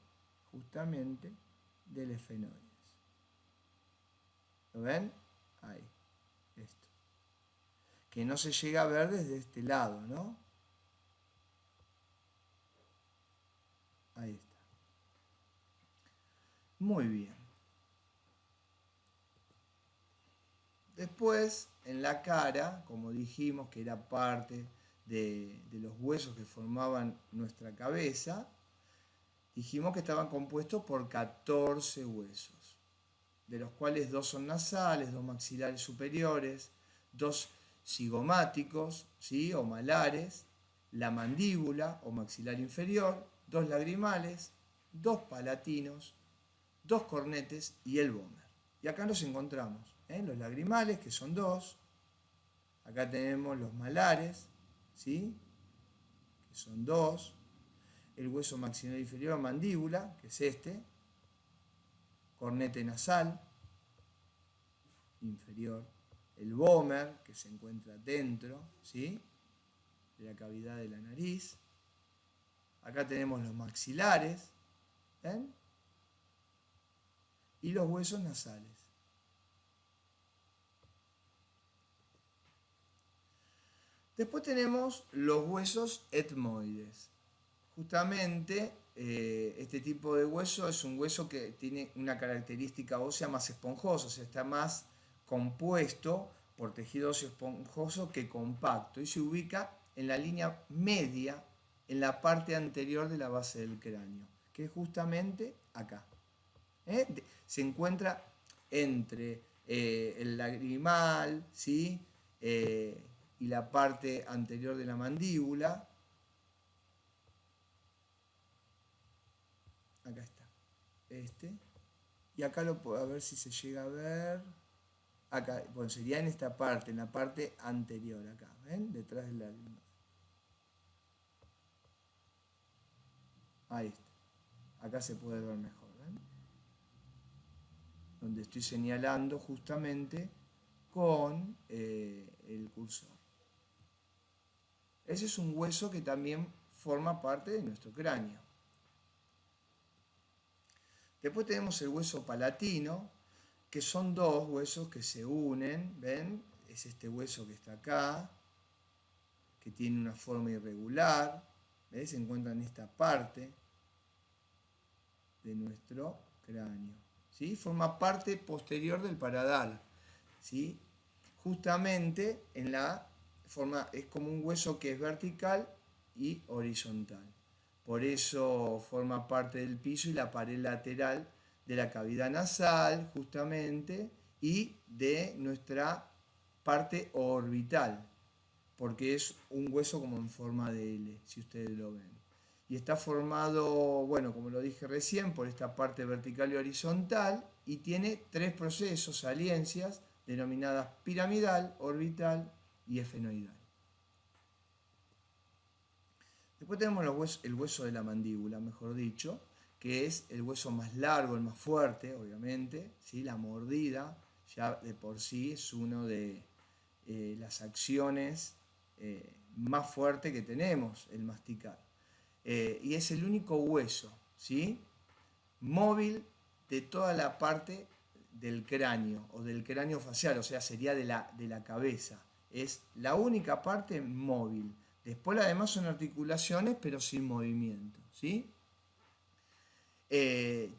justamente del efenoides. ¿Lo ven? Ahí, esto. Que no se llega a ver desde este lado, ¿no? Ahí está. Muy bien. Después, en la cara, como dijimos que era parte de los huesos que formaban nuestra cabeza, dijimos que estaban compuestos por 14 huesos, de los cuales 2 son nasales, 2 maxilares superiores, 2 cigomáticos, ¿sí? O malares, la mandíbula o maxilar inferior, 2 lagrimales, 2 palatinos, 2 cornetes y el vómer. Y acá nos encontramos los lagrimales, que son 2, acá tenemos los malares, ¿sí? Que son 2, el hueso maxilar inferior o mandíbula, que es este, cornete nasal inferior, el vómer, que se encuentra dentro, ¿sí? De la cavidad de la nariz. Acá tenemos los maxilares, ¿ven? Y los huesos nasales. Después tenemos los huesos etmoides. Justamente este tipo de hueso es un hueso que tiene una característica ósea más esponjosa, o sea, está más compuesto por tejido óseo esponjoso que compacto y se ubica en la línea media, en la parte anterior de la base del cráneo, que es justamente acá. Se encuentra entre el lagrimal, ¿sí? Y la parte anterior de la mandíbula. Acá está. Y acá lo puedo, a ver si se llega a ver. Acá, bueno, sería en esta parte, en la parte anterior, acá, ¿ven? Detrás del lagrimal. Ahí está. Acá se puede ver mejor, ¿ven? Donde estoy señalando justamente con el cursor. Ese es un hueso que también forma parte de nuestro cráneo. Después tenemos el hueso palatino, que son 2 huesos que se unen, ¿ven? Es este hueso que está acá, que tiene una forma irregular, ¿ves? Se encuentra en esta parte de nuestro cráneo, ¿sí? Forma parte posterior del paladar, ¿sí? Justamente en la forma, es como un hueso que es vertical y horizontal. Por eso forma parte del piso y la pared lateral de la cavidad nasal, justamente, y de nuestra parte orbital, porque es un hueso como en forma de L, si ustedes lo ven. Y está formado, bueno, como lo dije recién, por esta parte vertical y horizontal, y tiene 3 procesos, saliencias, denominadas piramidal, orbital y efenoidal. Después tenemos el hueso de la mandíbula, mejor dicho, que es el hueso más largo, el más fuerte, obviamente, ¿sí? La mordida ya de por sí es una de las acciones más fuertes que tenemos, el masticar. Y es el único hueso, ¿sí? Móvil de toda la parte del cráneo o del cráneo facial, o sea, sería de la cabeza. Es la única parte móvil. Después las demás son articulaciones, pero sin movimiento, ¿sí?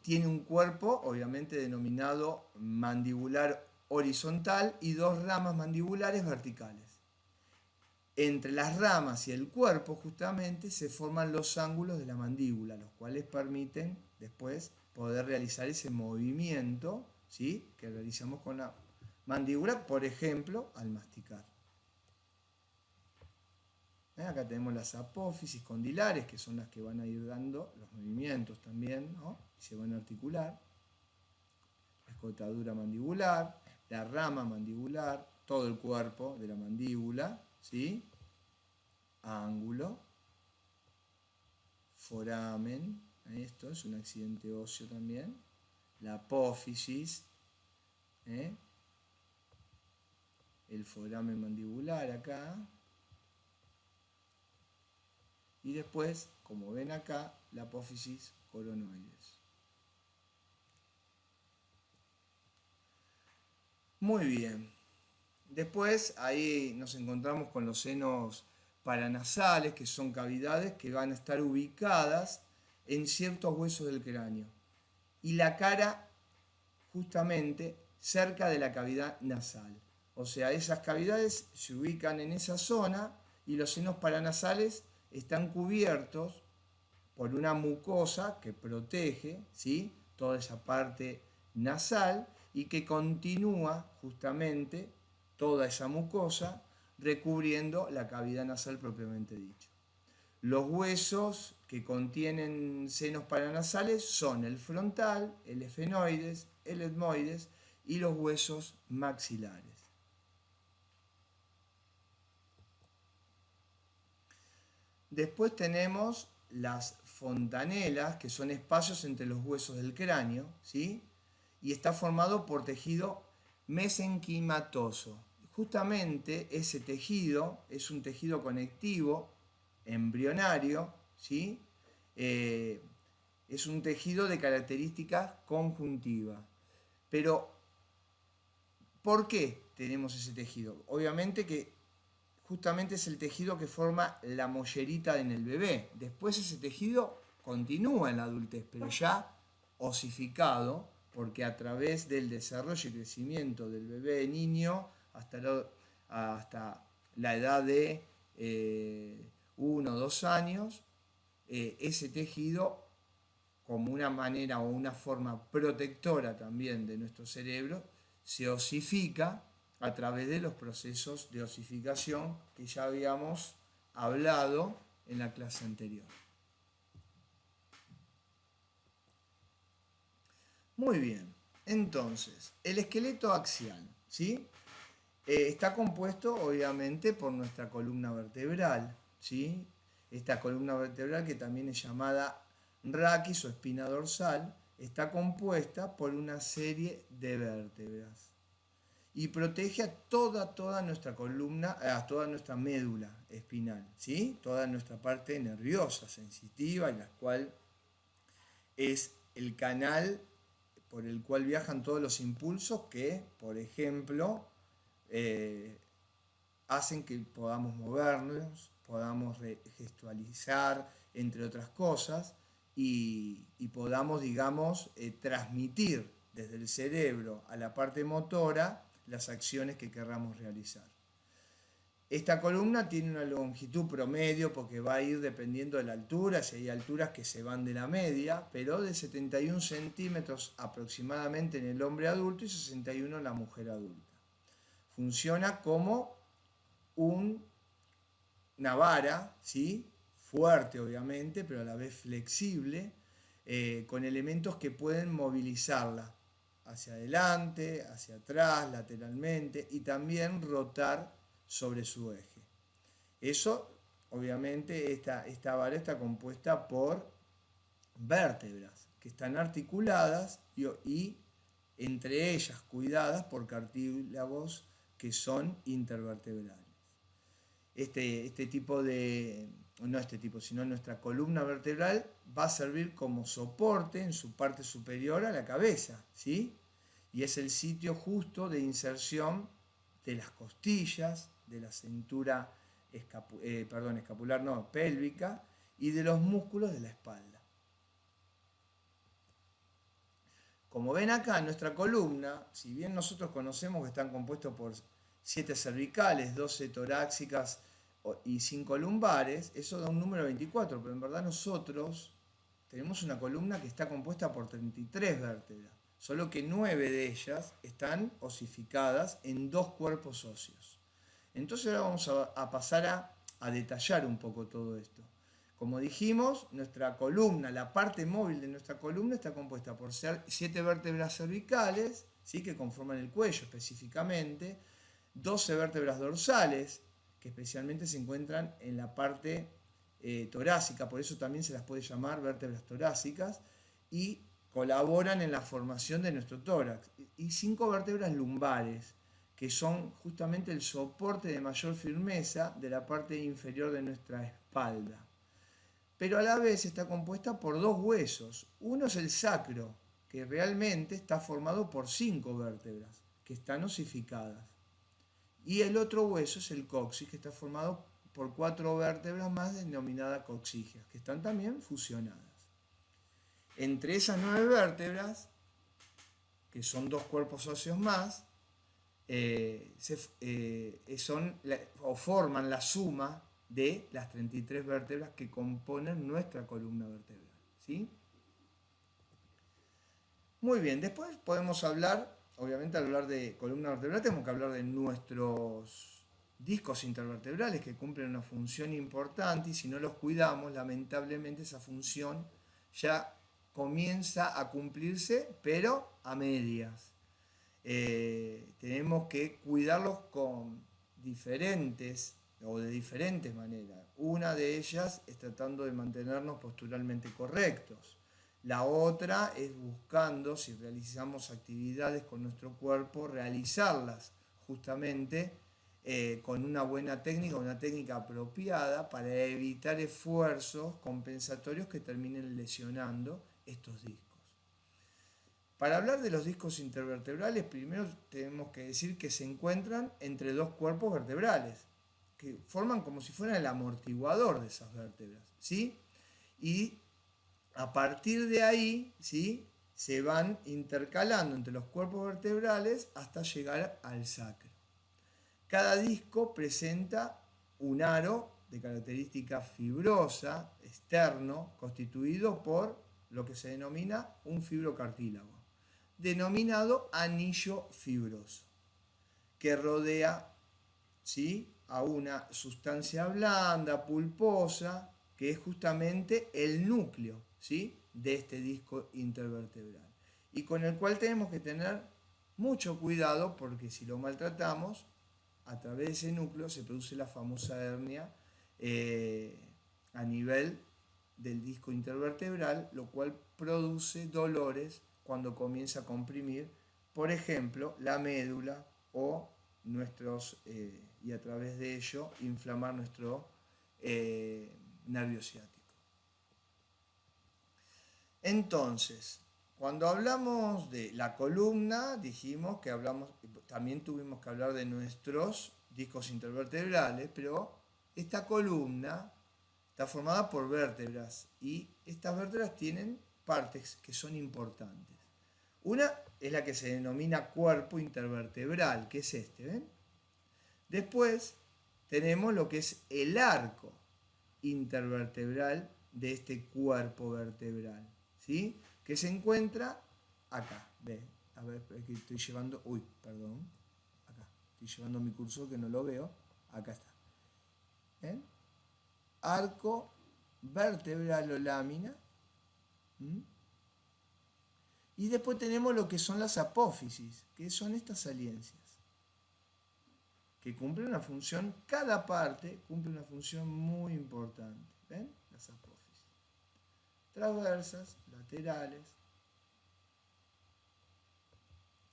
tiene un cuerpo, obviamente denominado mandibular horizontal, y dos ramas mandibulares verticales. Entre las ramas y el cuerpo justamente se forman los ángulos de la mandíbula, los cuales permiten después poder realizar ese movimiento, ¿sí?, que realizamos con la mandíbula, por ejemplo, al masticar. Acá tenemos las apófisis condilares, que son las que van a ir dando los movimientos también, ¿no?, y se van a articular. La escotadura mandibular, la rama mandibular, todo el cuerpo de la mandíbula, ¿sí?, ángulo, foramen, esto es un accidente óseo también, la apófisis, el foramen mandibular acá, y después, como ven acá, la apófisis coronoides. Muy bien. Después ahí nos encontramos con los senos paranasales, que son cavidades que van a estar ubicadas en ciertos huesos del cráneo. Y la cara justamente cerca de la cavidad nasal. O sea, esas cavidades se ubican en esa zona y los senos paranasales están cubiertos por una mucosa que protege, ¿sí?, toda esa parte nasal y que continúa justamente toda esa mucosa recubriendo la cavidad nasal propiamente dicho. Los huesos que contienen senos paranasales son el frontal, el efenoides, el etmoides y los huesos maxilares. Después tenemos las fontanelas, que son espacios entre los huesos del cráneo, ¿sí?, y está formado por tejido mesenquimatoso. Justamente ese tejido es un tejido conectivo embrionario, ¿sí? Es un tejido de características conjuntivas. Pero, ¿por qué tenemos ese tejido? Obviamente que justamente es el tejido que forma la mollerita en el bebé. Después ese tejido continúa en la adultez, pero ya osificado, porque a través del desarrollo y crecimiento del bebé niño hasta la edad de 1 o 2 años, ese tejido, como una manera o una forma protectora también de nuestro cerebro, se osifica a través de los procesos de osificación que ya habíamos hablado en la clase anterior. Muy bien, entonces, el esqueleto axial, ¿sí? Está compuesto obviamente por nuestra columna vertebral, ¿sí? Esta columna vertebral, que también es llamada raquis o espina dorsal, está compuesta por una serie de vértebras y protege a toda nuestra columna, a toda nuestra médula espinal, ¿sí?, toda nuestra parte nerviosa, sensitiva, y la cual es el canal por el cual viajan todos los impulsos que, por ejemplo, hacen que podamos movernos, podamos gestualizar, entre otras cosas, y podamos, digamos, transmitir desde el cerebro a la parte motora las acciones que querramos realizar. Esta columna tiene una longitud promedio porque va a ir dependiendo de la altura, si hay alturas que se van de la media, pero de 71 centímetros aproximadamente en el hombre adulto y 61 en la mujer adulta. Funciona como una vara, ¿sí?, fuerte obviamente, pero a la vez flexible, con elementos que pueden movilizarla hacia adelante, hacia atrás, lateralmente, y también rotar sobre su eje. Eso, obviamente, esta vara está compuesta por vértebras que están articuladas y entre ellas cuidadas por cartílagos que son intervertebrales. Nuestra columna vertebral va a servir como soporte en su parte superior a la cabeza, ¿sí? Y es el sitio justo de inserción de las costillas, de la cintura pélvica y de los músculos de la espalda. como ven acá, nuestra columna, si bien nosotros conocemos que están compuestos por 7 cervicales, 12 torácicas y 5 lumbares, eso da un número 24, pero en verdad nosotros tenemos una columna que está compuesta por 33 vértebras, solo que 9 de ellas están osificadas en 2 cuerpos óseos. Entonces ahora vamos a pasar a detallar un poco todo esto. Como dijimos, nuestra columna, la parte móvil de nuestra columna está compuesta por 7 vértebras cervicales, ¿sí?, que conforman el cuello específicamente, 12 vértebras dorsales, que especialmente se encuentran en la parte torácica, por eso también se las puede llamar vértebras torácicas, y colaboran en la formación de nuestro tórax. Y 5 vértebras lumbares, que son justamente el soporte de mayor firmeza de la parte inferior de nuestra espalda. Pero a la vez está compuesta por 2 huesos. Uno es el sacro, que realmente está formado por 5 vértebras, que están osificadas. Y el otro hueso es el coxis, que está formado por 4 vértebras más denominadas coxígeas, que están también fusionadas. Entre esas 9 vértebras, que son 2 cuerpos óseos más, forman la suma de las 33 vértebras que componen nuestra columna vertebral, ¿sí? Muy bien, después podemos hablar, obviamente al hablar de columna vertebral tenemos que hablar de nuestros discos intervertebrales que cumplen una función importante, y si no los cuidamos, lamentablemente esa función ya comienza a cumplirse, pero a medias. Tenemos que cuidarlos con diferentes o de diferentes maneras. Una de ellas es tratando de mantenernos posturalmente correctos. La otra es buscando, si realizamos actividades con nuestro cuerpo, realizarlas justamente con una buena técnica, una técnica apropiada para evitar esfuerzos compensatorios que terminen lesionando estos discos. Para hablar de los discos intervertebrales, primero tenemos que decir que se encuentran entre 2 cuerpos vertebrales, que forman como si fueran el amortiguador de esas vértebras, ¿sí? Y a partir de ahí, ¿sí?, se van intercalando entre los cuerpos vertebrales hasta llegar al sacro. Cada disco presenta un aro de característica fibrosa, externo, constituido por lo que se denomina un fibrocartílago, denominado anillo fibroso, que rodea, ¿sí?, a una sustancia blanda, pulposa, que es justamente el núcleo, ¿sí?, de este disco intervertebral, y con el cual tenemos que tener mucho cuidado, porque si lo maltratamos, a través de ese núcleo se produce la famosa hernia a nivel del disco intervertebral, lo cual produce dolores cuando comienza a comprimir, por ejemplo, la médula o y a través de ello inflamar nuestro nervio ciático. Entonces, cuando hablamos de la columna, dijimos que también tuvimos que hablar de nuestros discos intervertebrales, pero esta columna está formada por vértebras, y estas vértebras tienen partes que son importantes. Una es la que se denomina cuerpo intervertebral, que es este, ¿ven? Después tenemos lo que es el arco intervertebral de este cuerpo vertebral, ¿sí?, que se encuentra acá. ¿Ven? A ver, que estoy llevando, acá, estoy llevando mi cursor que no lo veo, acá está. ¿Ven? Arco vertebral o lámina. Y después tenemos lo que son las apófisis, que son estas saliencias, que cumplen una función, cada parte cumple una función muy importante. ¿Ven? Las apófisis. Transversas, laterales.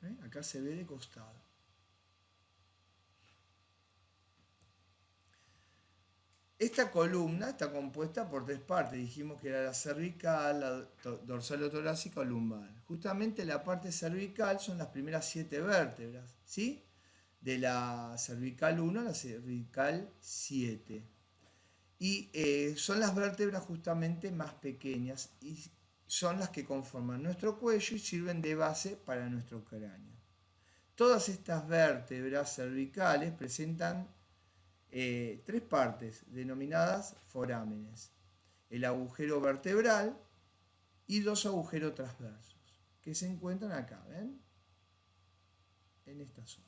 ¿Ven? Acá se ve de costado. Esta columna está compuesta por 3 partes. Dijimos que era la cervical, la dorsal o torácica o lumbar. Justamente la parte cervical son las primeras 7 vértebras, ¿sí?, de la cervical 1 a la cervical 7. Y son las vértebras justamente más pequeñas y son las que conforman nuestro cuello y sirven de base para nuestro cráneo. Todas estas vértebras cervicales presentan tres partes denominadas forámenes: el agujero vertebral y dos agujeros transversos que se encuentran acá, ¿ven? En esta zona.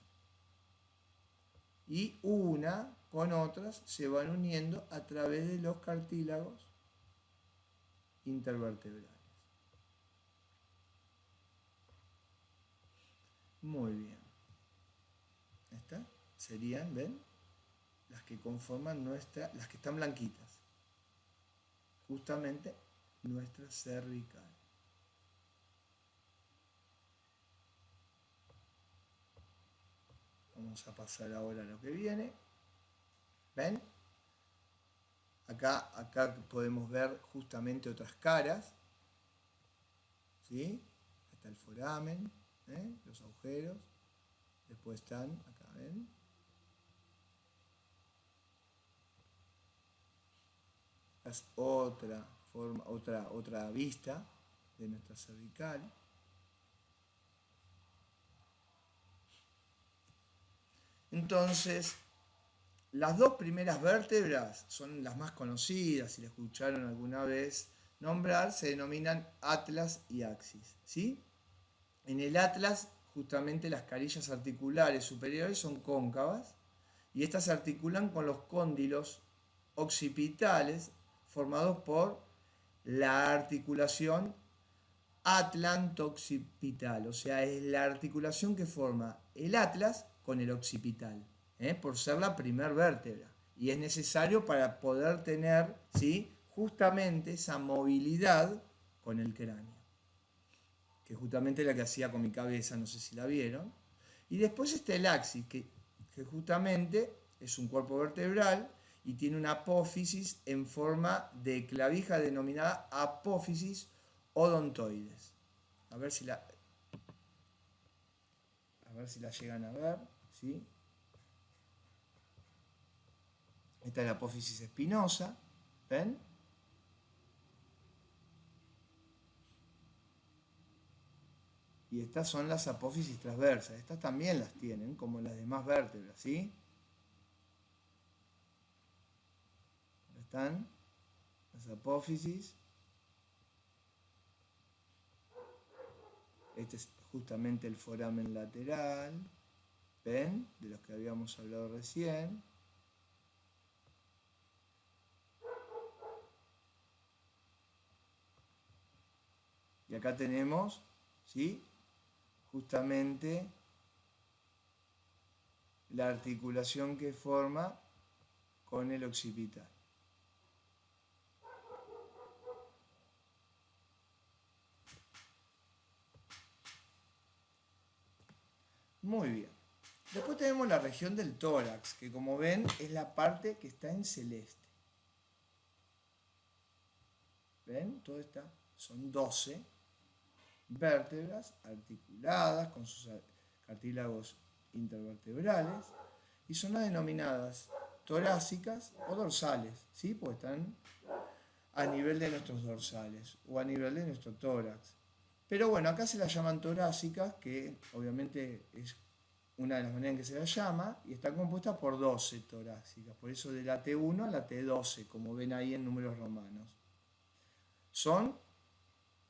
Y una con otras se van uniendo a través de los cartílagos intervertebrales. Muy bien. Estas serían, ¿ven? Las que conforman las que están blanquitas. Justamente nuestra cervical. Vamos a pasar ahora a lo que viene. ¿Ven? Acá podemos ver justamente otras caras. ¿Sí? Está el foramen, los agujeros. Después están, acá ven. Es otra forma, otra vista de nuestra cervical. Entonces, las dos primeras vértebras son las más conocidas, si la escucharon alguna vez nombrar, se denominan atlas y axis, ¿sí? En el atlas, justamente las carillas articulares superiores son cóncavas y estas se articulan con los cóndilos occipitales formados por la articulación atlanto-occipital, o sea, es la articulación que forma el atlas con el occipital, por ser la primer vértebra. Y es necesario para poder tener, ¿sí?, justamente esa movilidad con el cráneo, que justamente es la que hacía con mi cabeza, no sé si la vieron. Y después está el axis, que justamente es un cuerpo vertebral y tiene una apófisis en forma de clavija denominada apófisis odontoides. A ver si la llegan a ver, ¿sí? Esta es la apófisis espinosa, ¿ven? Y estas son las apófisis transversas. Estas también las tienen, como las demás vértebras, ¿sí? Están las apófisis. Este es justamente el foramen lateral, ¿ven? De los que habíamos hablado recién. Y acá tenemos, ¿sí?, justamente la articulación que forma con el occipital. Muy bien. Después tenemos la región del tórax, que como ven es la parte que está en celeste. ¿Ven? Todo está, son 12 vértebras articuladas con sus cartílagos intervertebrales y son las denominadas torácicas o dorsales, ¿sí? Porque están a nivel de nuestros dorsales o a nivel de nuestro tórax. Pero bueno, acá se las llaman torácicas, que obviamente es una de las maneras en que se las llama, y está compuesta por 12 torácicas, por eso de la T1 a la T12, como ven ahí en números romanos. Son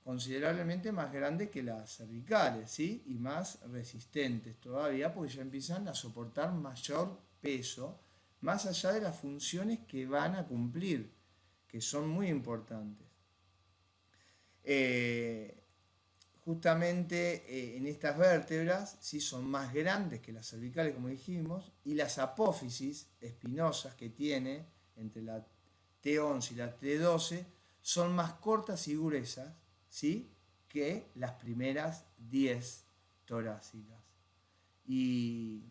considerablemente más grandes que las cervicales, ¿sí?, y más resistentes todavía, porque ya empiezan a soportar mayor peso, más allá de las funciones que van a cumplir, que son muy importantes. Justamente en estas vértebras, ¿sí?, son más grandes que las cervicales, como dijimos, y las apófisis espinosas que tiene entre la T11 y la T12 son más cortas y gruesas, ¿sí?, que las primeras 10 torácicas. Y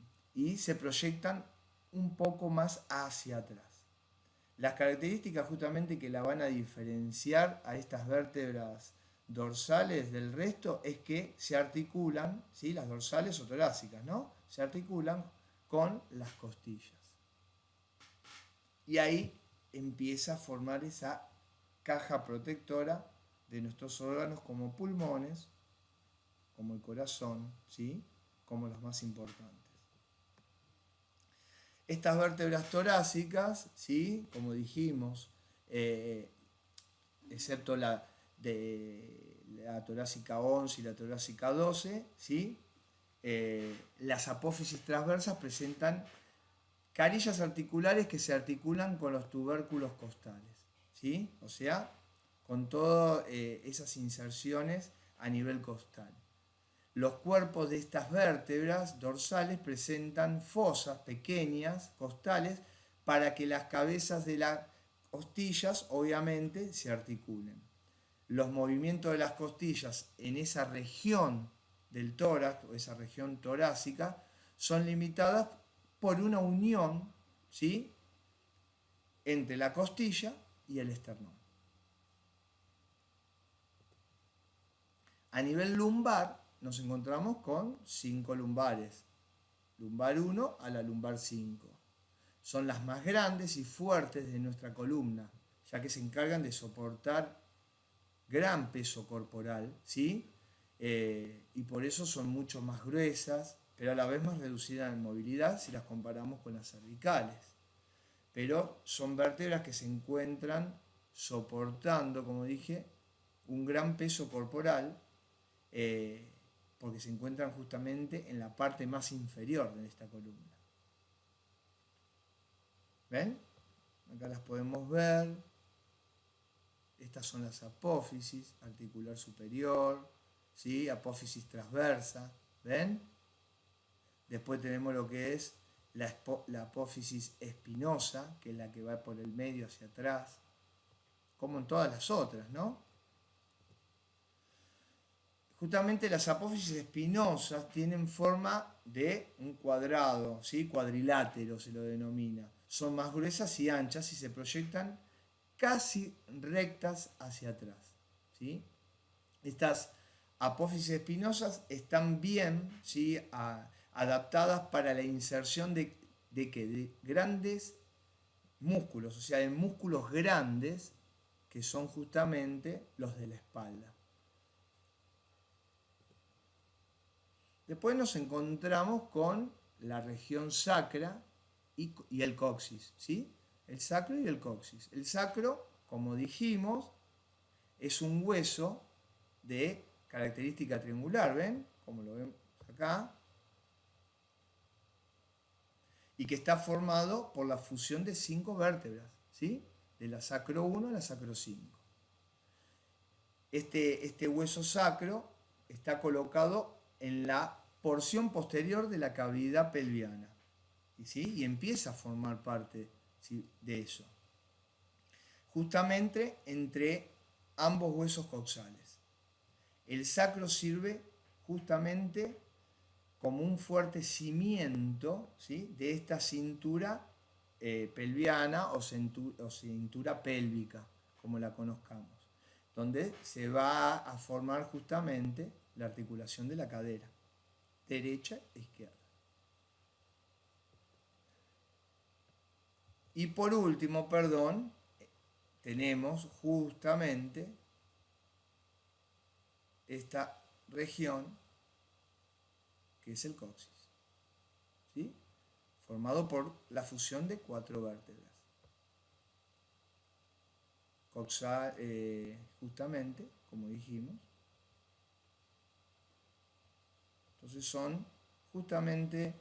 se proyectan un poco más hacia atrás. Las características justamente que la van a diferenciar a estas vértebras dorsales del resto es que se articulan, ¿sí?, las dorsales o torácicas, ¿no?, se articulan con las costillas. Y ahí empieza a formar esa caja protectora de nuestros órganos como pulmones, como el corazón, ¿sí? Como los más importantes. Estas vértebras torácicas, ¿sí? Como dijimos, excepto la torácica 11 y la torácica 12, ¿sí? Las apófisis transversas presentan carillas articulares que se articulan con los tubérculos costales, ¿sí? O sea, con todas esas inserciones a nivel costal. Los cuerpos de estas vértebras dorsales presentan fosas pequeñas costales para que las cabezas de las costillas obviamente se articulen. Los movimientos de las costillas en esa región del tórax o esa región torácica son limitadas por una unión, ¿sí?, entre la costilla y el esternón. A nivel lumbar nos encontramos con 5 lumbares, lumbar 1 a la lumbar 5. Son las más grandes y fuertes de nuestra columna, ya que se encargan de soportar gran peso corporal, ¿sí? Y por eso son mucho más gruesas, pero a la vez más reducidas en movilidad si las comparamos con las cervicales. Pero son vértebras que se encuentran soportando, como dije, un gran peso corporal, porque se encuentran justamente en la parte más inferior de esta columna. ¿Ven? Acá las podemos ver. Estas son las apófisis, articular superior, ¿sí? Apófisis transversa, ¿ven? Después tenemos lo que es la apófisis espinosa, que es la que va por el medio hacia atrás, como en todas las otras, ¿no? Justamente las apófisis espinosas tienen forma de un cuadrado, ¿sí? Cuadrilátero se lo denomina. Son más gruesas y anchas y se proyectan casi rectas hacia atrás, ¿sí? Estas apófisis espinosas están bien, ¿sí?, adaptadas para la inserción de grandes músculos, o sea, de músculos grandes que son justamente los de la espalda. Después nos encontramos con la región sacra y el coxis, ¿sí? El sacro y el coxis. El sacro, como dijimos, es un hueso de característica triangular, ¿ven? Como lo vemos acá. Y que está formado por la fusión de 5 vértebras, ¿sí? De la sacro 1 a la sacro 5. Este hueso sacro está colocado en la porción posterior de la cavidad pelviana, ¿sí? Y empieza a formar parte, ¿sí?, de eso. Justamente entre ambos huesos coxales. El sacro sirve justamente como un fuerte cimiento, ¿sí?, de esta cintura pelviana o cintura pélvica, como la conozcamos, donde se va a formar justamente la articulación de la cadera, derecha e izquierda. Y por último, tenemos justamente esta región que es el coxis, ¿sí?, formado por la fusión de 4 vértebras. Coxal, justamente, como dijimos. Entonces son justamente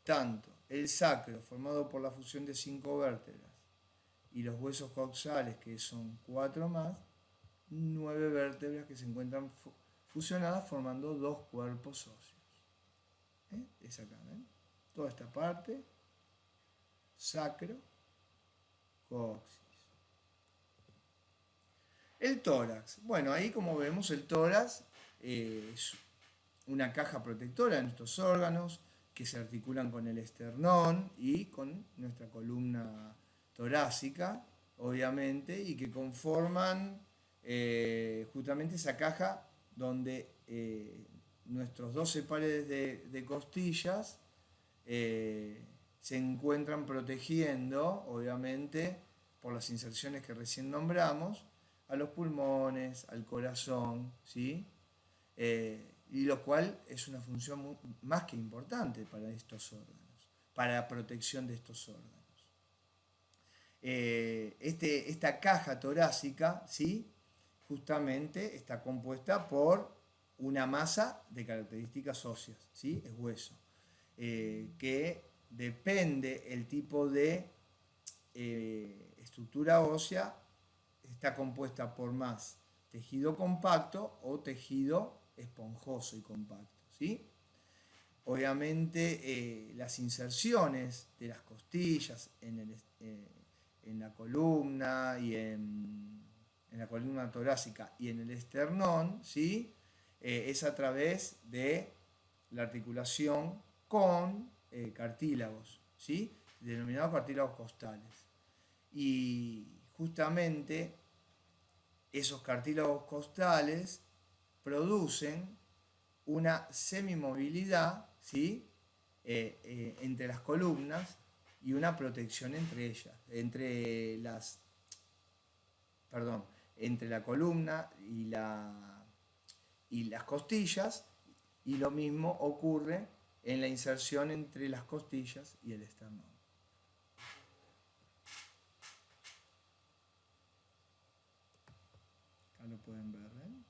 tanto el sacro, formado por la fusión de 5 vértebras, y los huesos coxales, que son 4 más, 9 vértebras que se encuentran fusionadas formando 2 cuerpos óseos. Es acá, ¿ven? Toda esta parte, sacro, coxis. El tórax. Bueno, ahí como vemos el tórax es una caja protectora de nuestros órganos que se articulan con el esternón y con nuestra columna torácica, obviamente, y que conforman justamente esa caja donde nuestros 12 pares de costillas se encuentran protegiendo, obviamente, por las inserciones que recién nombramos, a los pulmones, al corazón, ¿sí? Y lo cual es una función más que importante para estos órganos, para la protección de estos órganos. Esta caja torácica, ¿sí? Justamente está compuesta por una masa de características óseas, ¿sí? Es hueso, que depende el tipo de estructura ósea, está compuesta por más tejido compacto o tejido esponjoso y compacto, ¿sí? Obviamente las inserciones de las costillas en la columna y en la columna torácica y en el esternón, ¿sí? Es a través de la articulación con cartílagos, ¿sí? Denominados cartílagos costales. Y justamente esos cartílagos costales producen una semimovilidad, ¿sí? Entre las columnas y una protección entre ellas, entre la columna y las costillas, y lo mismo ocurre en la inserción entre las costillas y el esternón. Acá lo pueden ver, ¿ven?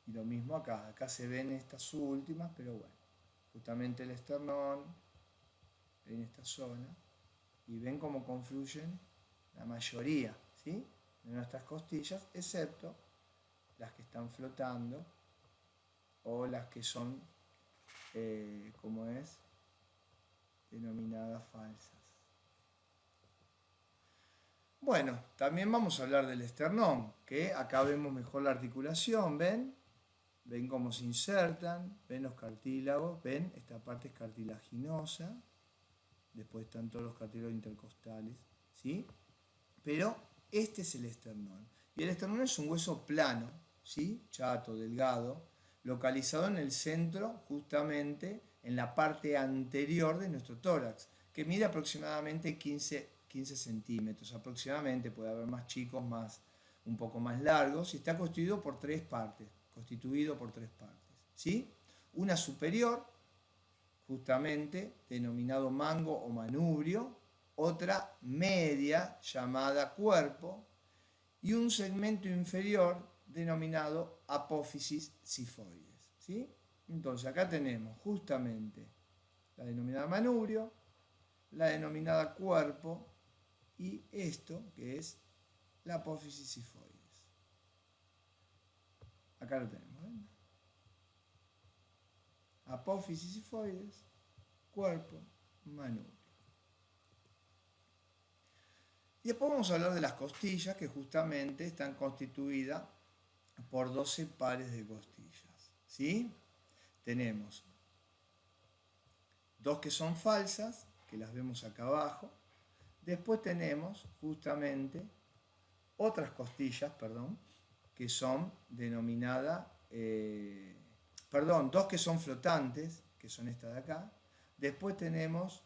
Y lo mismo acá se ven estas últimas, pero bueno, justamente el esternón, en esta zona, y ven cómo confluyen la mayoría, ¿sí? De nuestras costillas, excepto las que están flotando o las que son, como es, denominadas falsas. Bueno, también vamos a hablar del esternón, que acá vemos mejor la articulación, ¿ven? Ven cómo se insertan, ven los cartílagos, ven, esta parte es cartilaginosa, después están todos los cartílagos intercostales, ¿sí? Pero este es el esternón. Y el esternón es un hueso plano, ¿sí? Chato, delgado, localizado en el centro, justamente en la parte anterior de nuestro tórax, que mide aproximadamente 15 centímetros, aproximadamente, puede haber más chicos, un poco más largos, y está constituido por tres partes, ¿sí? Una superior, justamente, denominado mango o manubrio, otra media, llamada cuerpo, y un segmento inferior, denominado apófisis sifoides, ¿sí? Entonces, acá tenemos justamente la denominada manubrio, la denominada cuerpo, y esto que es la apófisis sifoides. Acá lo tenemos, ¿eh? Apófisis sifoides, cuerpo, manubrio. Y después vamos a hablar de las costillas, que justamente están constituidas por 12 pares de costillas, ¿sí? Tenemos dos que son falsas, que las vemos acá abajo. Después tenemos justamente otras costillas, que son denominadas, dos que son flotantes, que son estas de acá. Después tenemos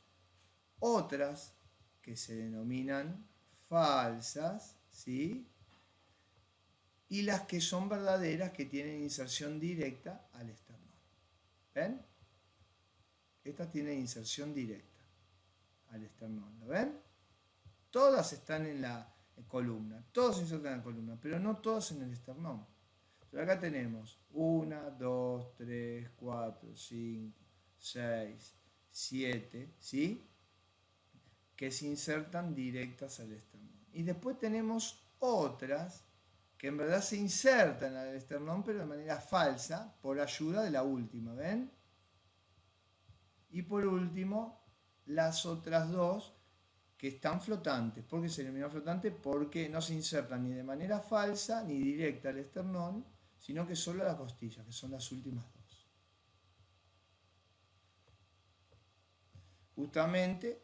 otras que se denominan falsas, ¿sí? Y las que son verdaderas, que tienen inserción directa al esternón. ¿Ven? Estas tienen inserción directa al esternón, ¿lo ven? Todas están en la columna, todas se insertan en la columna, pero no todas en el esternón. Entonces acá tenemos 1, 2, 3, 4, 5, 6, 7, ¿sí? Que se insertan directas al esternón. Y después tenemos otras que en verdad se insertan al esternón, pero de manera falsa, por ayuda de la última, ¿ven? Y por último, las otras dos que están flotantes. ¿Por qué se denomina flotante? Porque no se insertan ni de manera falsa ni directa al esternón, sino que solo a la costilla, que son las últimas dos. Justamente,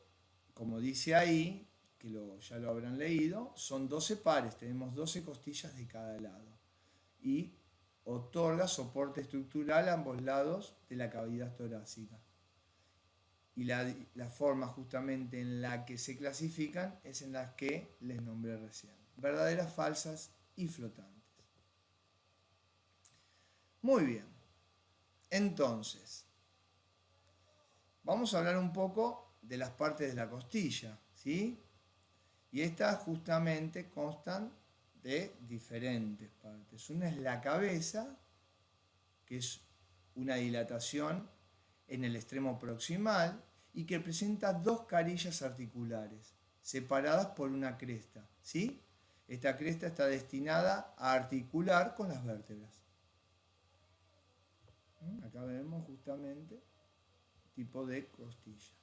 como dice ahí, que ya lo habrán leído, son 12 pares, tenemos 12 costillas de cada lado. Y otorga soporte estructural a ambos lados de la cavidad torácica. y la forma justamente en la que se clasifican es en las que les nombré recién. Verdaderas, falsas y flotantes. Muy bien. Entonces, vamos a hablar un poco de las partes de la costilla, ¿sí? Y estas justamente constan de diferentes partes. Una es la cabeza, que es una dilatación en el extremo proximal y que presenta dos carillas articulares, separadas por una cresta, ¿sí? Esta cresta está destinada a articular con las vértebras. Acá vemos justamente tipo de costilla.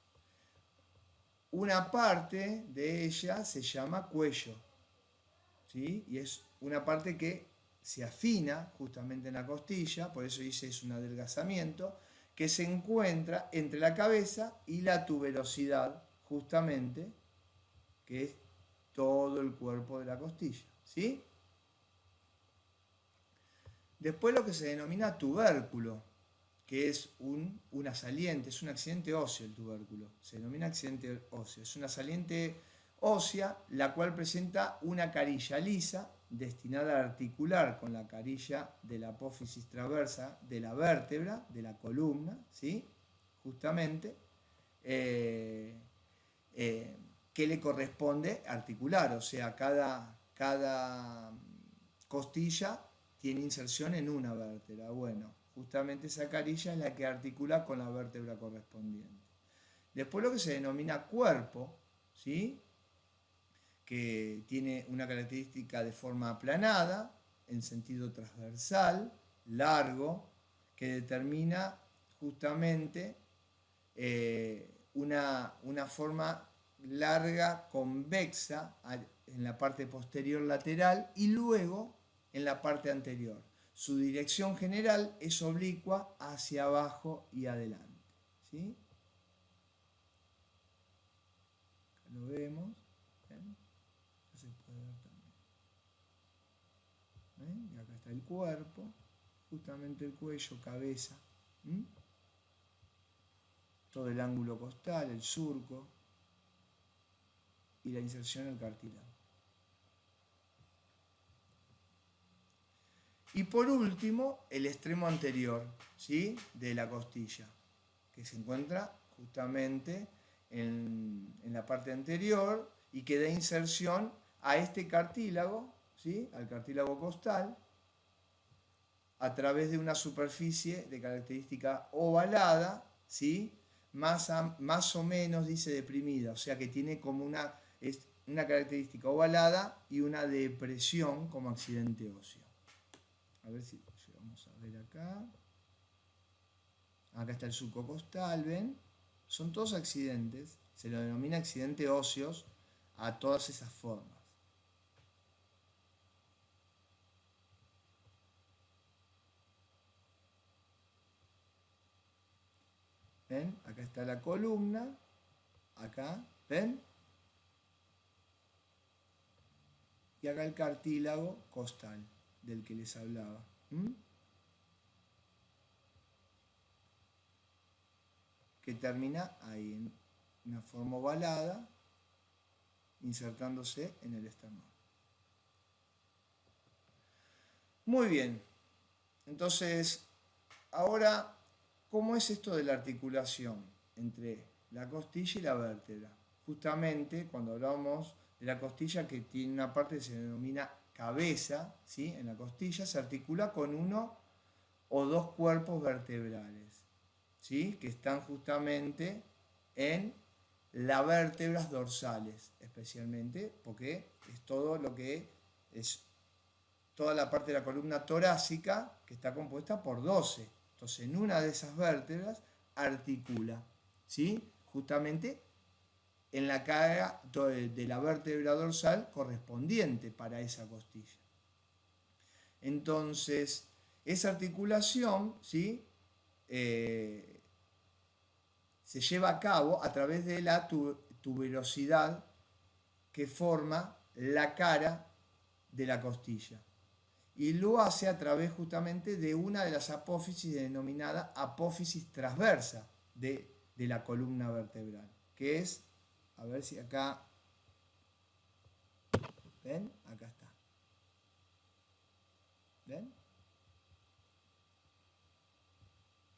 Una parte de ella se llama cuello, ¿sí? Y es una parte que se afina justamente en la costilla, por eso dice es un adelgazamiento, que se encuentra entre la cabeza y la tuberosidad, justamente, que es todo el cuerpo de la costilla, ¿sí? Después lo que se denomina tubérculo, que es una saliente, es un accidente óseo el tubérculo, se denomina accidente óseo, es una saliente ósea la cual presenta una carilla lisa destinada a articular con la carilla de la apófisis transversa de la vértebra, de la columna, ¿sí? Justamente, que le corresponde articular, o sea, cada costilla tiene inserción en una vértebra. Bueno, justamente esa carilla es la que articula con la vértebra correspondiente. Después lo que se denomina cuerpo, ¿sí? Que tiene una característica de forma aplanada, en sentido transversal, largo, que determina justamente una forma larga, convexa en la parte posterior lateral y luego en la parte anterior. Su dirección general es oblicua hacia abajo y adelante, ¿sí? Acá lo vemos, ¿ven? Se puede ver también. ¿Ven? Y acá está el cuerpo, justamente el cuello, cabeza, todo el ángulo costal, el surco y la inserción en el cartílago. Y por último, el extremo anterior, ¿sí? De la costilla, que se encuentra justamente en la parte anterior y que da inserción a este cartílago, ¿sí? Al cartílago costal, a través de una superficie de característica ovalada, ¿sí? Más o menos, dice, deprimida, o sea que tiene como una característica ovalada y una depresión como accidente óseo. A ver si llegamos a ver acá. Acá está el surco costal, ¿ven? Son todos accidentes, se lo denomina accidente óseos a todas esas formas. ¿Ven? Acá está la columna, acá, ¿ven? Y acá el cartílago costal, del que les hablaba. Que termina ahí, en una forma ovalada, insertándose en el esternón. Muy bien, entonces, ahora, ¿cómo es esto de la articulación entre la costilla y la vértebra? Justamente cuando hablamos de la costilla, que tiene una parte que se denomina cabeza, ¿sí? En la costilla se articula con uno o dos cuerpos vertebrales, ¿sí? Que están justamente en las vértebras dorsales, especialmente, porque es todo lo que es toda la parte de la columna torácica, que está compuesta por 12. Entonces, en una de esas vértebras articula, ¿sí? Justamente en la carga de la vértebra dorsal correspondiente para esa costilla. Entonces, esa articulación, ¿sí? Se lleva a cabo a través de la tuberosidad que forma la cara de la costilla. Y lo hace a través justamente de una de las apófisis denominada apófisis transversa de de la columna vertebral, que es, a ver si acá, ¿ven? Acá está. ¿Ven?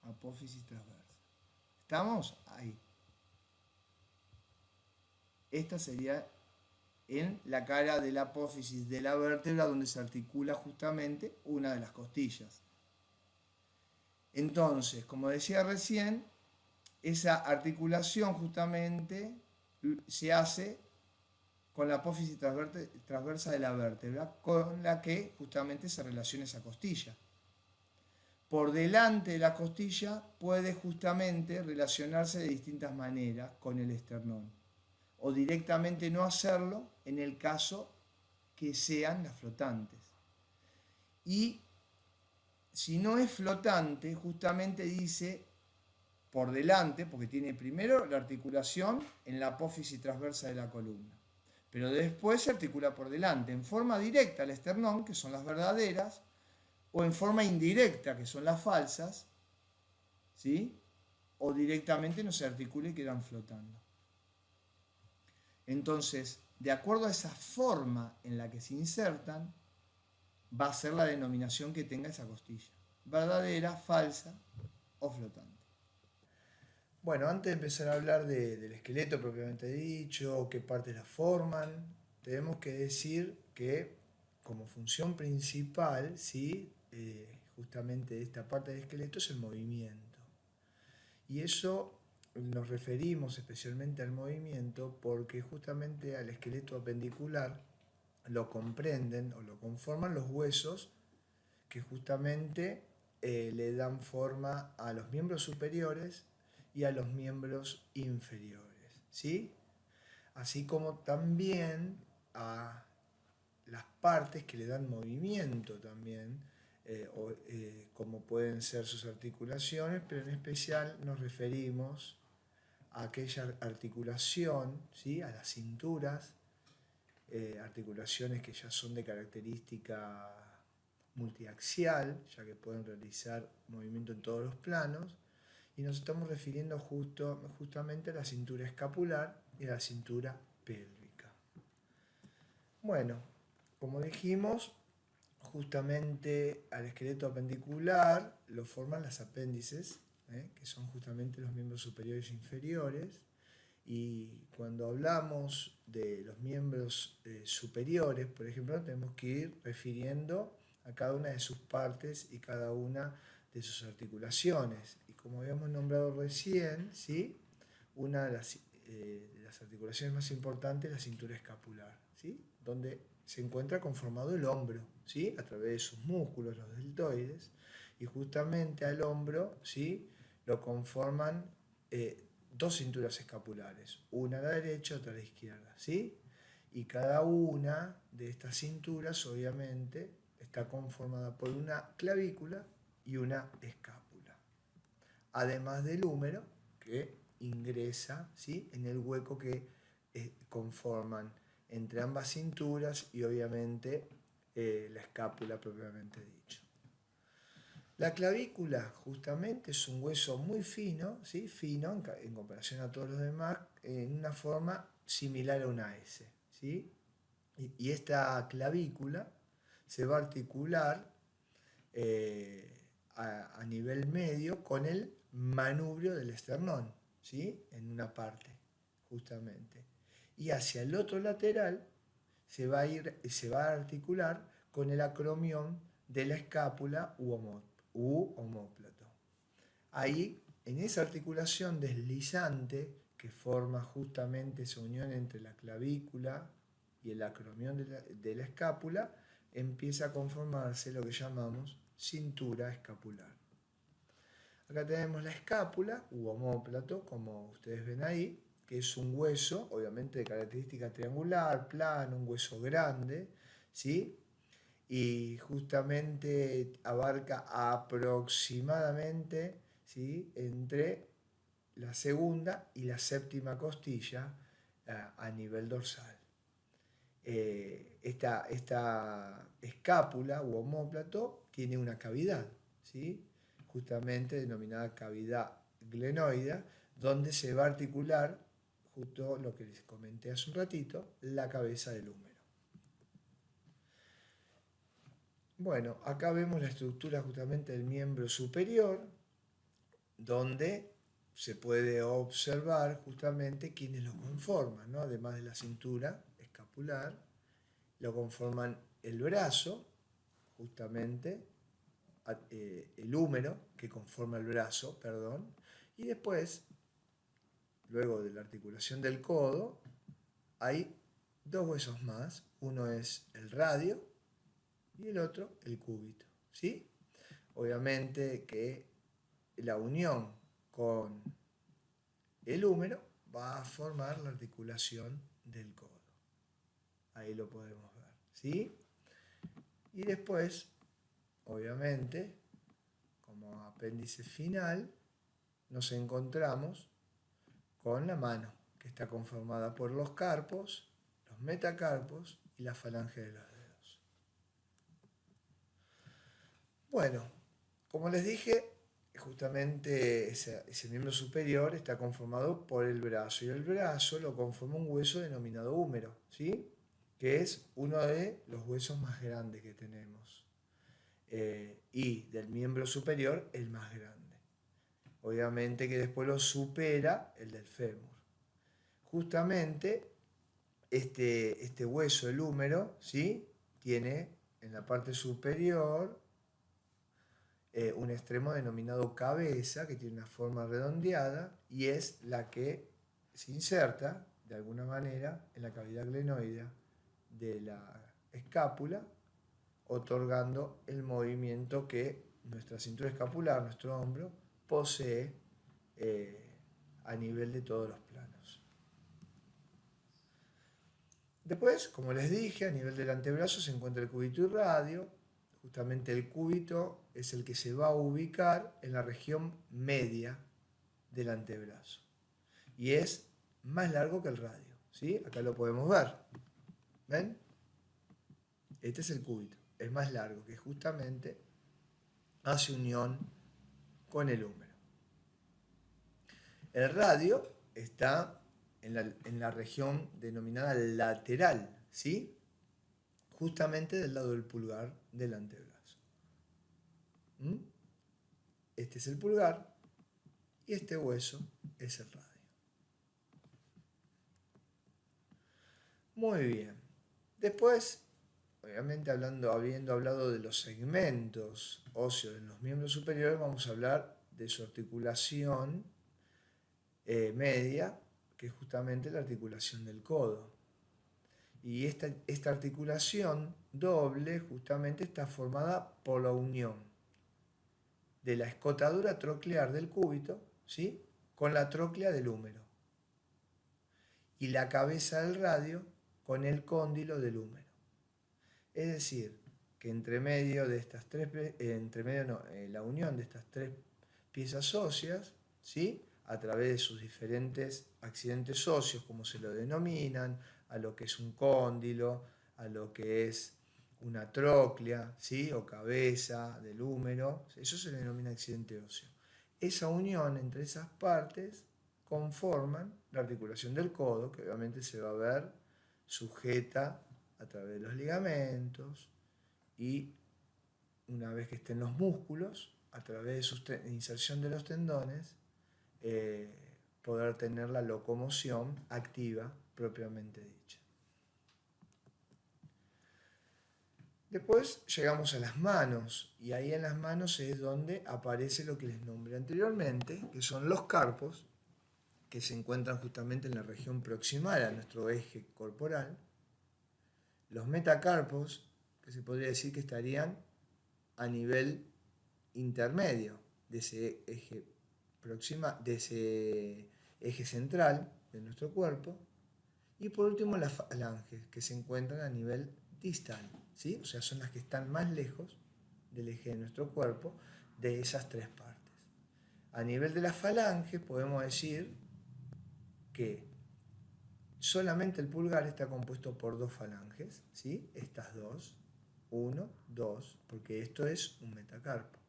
Apófisis transversa. ¿Estamos? Ahí. Esta sería en la cara de la apófisis de la vértebra donde se articula justamente una de las costillas. Entonces, como decía recién, esa articulación justamente se hace con la apófisis transversa de la vértebra, con la que justamente se relaciona esa costilla. Por delante de la costilla puede justamente relacionarse de distintas maneras con el esternón, o directamente no hacerlo en el caso que sean las flotantes. Y si no es flotante, justamente dice por delante, porque tiene primero la articulación en la apófisis transversa de la columna, pero después se articula por delante, en forma directa al esternón, que son las verdaderas, o en forma indirecta, que son las falsas, ¿sí? O directamente no se articula y quedan flotando. Entonces, de acuerdo a esa forma en la que se insertan, va a ser la denominación que tenga esa costilla: verdadera, falsa o flotante. Bueno, antes de empezar a hablar del esqueleto propiamente dicho, qué partes la forman, tenemos que decir que como función principal, ¿sí? Justamente de esta parte del esqueleto es el movimiento. Y eso nos referimos especialmente al movimiento porque justamente al esqueleto apendicular lo comprenden o lo conforman los huesos que justamente le dan forma a los miembros superiores y a los miembros inferiores, ¿sí? Así como también a las partes que le dan movimiento también, como pueden ser sus articulaciones, pero en especial nos referimos a aquella articulación, ¿sí? A las cinturas, articulaciones que ya son de característica multiaxial, ya que pueden realizar movimiento en todos los planos, y nos estamos refiriendo justamente a la cintura escapular y a la cintura pélvica. Bueno, como dijimos, justamente al esqueleto apendicular lo forman las apéndices, que son justamente los miembros superiores e inferiores, y cuando hablamos de los miembros superiores, por ejemplo, tenemos que ir refiriendo a cada una de sus partes y cada una de sus articulaciones. Y como habíamos nombrado recién, ¿sí? Una de las articulaciones más importantes es la cintura escapular, ¿sí? Donde se encuentra conformado el hombro, ¿sí? A través de sus músculos, los deltoides, y justamente al hombro, ¿sí? Lo conforman dos cinturas escapulares, una a la derecha, otra a la izquierda, ¿sí? Y cada una de estas cinturas, obviamente, está conformada por una clavícula y una escápula, además del húmero que ingresa, ¿sí? En el hueco que conforman entre ambas cinturas y obviamente la escápula propiamente dicho. La clavícula justamente es un hueso muy fino, ¿sí? Fino en comparación a todos los demás, en una forma similar a una S, ¿sí? Y esta clavícula se va a articular a nivel medio con el manubrio del esternón, ¿sí? En una parte, justamente. Y hacia el otro lateral se va a articular con el acromión de la escápula u omóplato. Ahí, en esa articulación deslizante que forma justamente esa unión entre la clavícula y el acromión de la escápula, empieza a conformarse lo que llamamos cintura escapular. Acá tenemos la escápula u omóplato, como ustedes ven ahí, que es un hueso, obviamente de característica triangular, plano, un hueso grande, ¿sí? Y justamente abarca aproximadamente, ¿sí? Entre la segunda y la séptima costilla a nivel dorsal. Esta escápula u omóplato tiene una cavidad, ¿sí? Justamente denominada cavidad glenoidea, donde se va a articular, justo lo que les comenté hace un ratito, la cabeza del húmero. Bueno, acá vemos la estructura justamente del miembro superior, donde se puede observar justamente quiénes lo conforman, ¿no? Además de la cintura escapular, lo conforman el brazo, justamente, el húmero que conforma el brazo, perdón, y después, luego de la articulación del codo, hay dos huesos más, uno es el radio y el otro el cúbito, ¿sí? Obviamente que la unión con el húmero va a formar la articulación del codo. Ahí lo podemos ver, ¿sí? Y después, obviamente, como apéndice final, nos encontramos con la mano, que está conformada por los carpos, los metacarpos y la falange de los dedos. Bueno, como les dije, justamente ese miembro superior está conformado por el brazo, y el brazo lo conforma un hueso denominado húmero, ¿sí? Que es uno de los huesos más grandes que tenemos, y del miembro superior el más grande. Obviamente que después lo supera el del fémur. Justamente este hueso, el húmero, ¿sí? Tiene en la parte superior un extremo denominado cabeza, que tiene una forma redondeada y es la que se inserta de alguna manera en la cavidad glenoidea de la escápula, otorgando el movimiento que nuestra cintura escapular, nuestro hombro, posee a nivel de todos los planos. Después, como les dije, a nivel del antebrazo se encuentra el cúbito y radio. Justamente el cúbito es el que se va a ubicar en la región media del antebrazo. Y es más largo que el radio, ¿sí? Acá lo podemos ver. ¿Ven? Este es el cúbito. Es más largo, que justamente hace unión con el húmero. El radio está en la región denominada lateral, ¿sí? Justamente del lado del pulgar del antebrazo. Este es el pulgar y este hueso es el radio. Muy bien. Después, obviamente habiendo hablado de los segmentos óseos en los miembros superiores, vamos a hablar de su articulación media, que es justamente la articulación del codo. Y esta articulación doble justamente está formada por la unión de la escotadura troclear del cúbito, ¿sí? Con la tróclea del húmero, y la cabeza del radio con el cóndilo del húmero. Es decir, que entre medio de estas tres, la unión de estas tres piezas óseas, ¿sí? A través de sus diferentes accidentes óseos, como se lo denominan, a lo que es un cóndilo, a lo que es una tróclea, ¿sí? O cabeza del húmero, eso se le denomina accidente óseo. Esa unión entre esas partes conforman la articulación del codo, que obviamente se va a ver sujeta a través de los ligamentos, y una vez que estén los músculos, a través de su inserción de los tendones, poder tener la locomoción activa propiamente dicha. Después llegamos a las manos, y ahí en las manos es donde aparece lo que les nombré anteriormente, que son los carpos, que se encuentran justamente en la región proximal a nuestro eje corporal, los metacarpos, que se podría decir que estarían a nivel intermedio de ese eje central de nuestro cuerpo, y por último las falanges, que se encuentran a nivel distal, ¿sí? O sea, son las que están más lejos del eje de nuestro cuerpo, de esas tres partes. A nivel de las falanges podemos decir que solamente el pulgar está compuesto por dos falanges, ¿sí? Estas dos, 1, 2, porque esto es un metacarpo.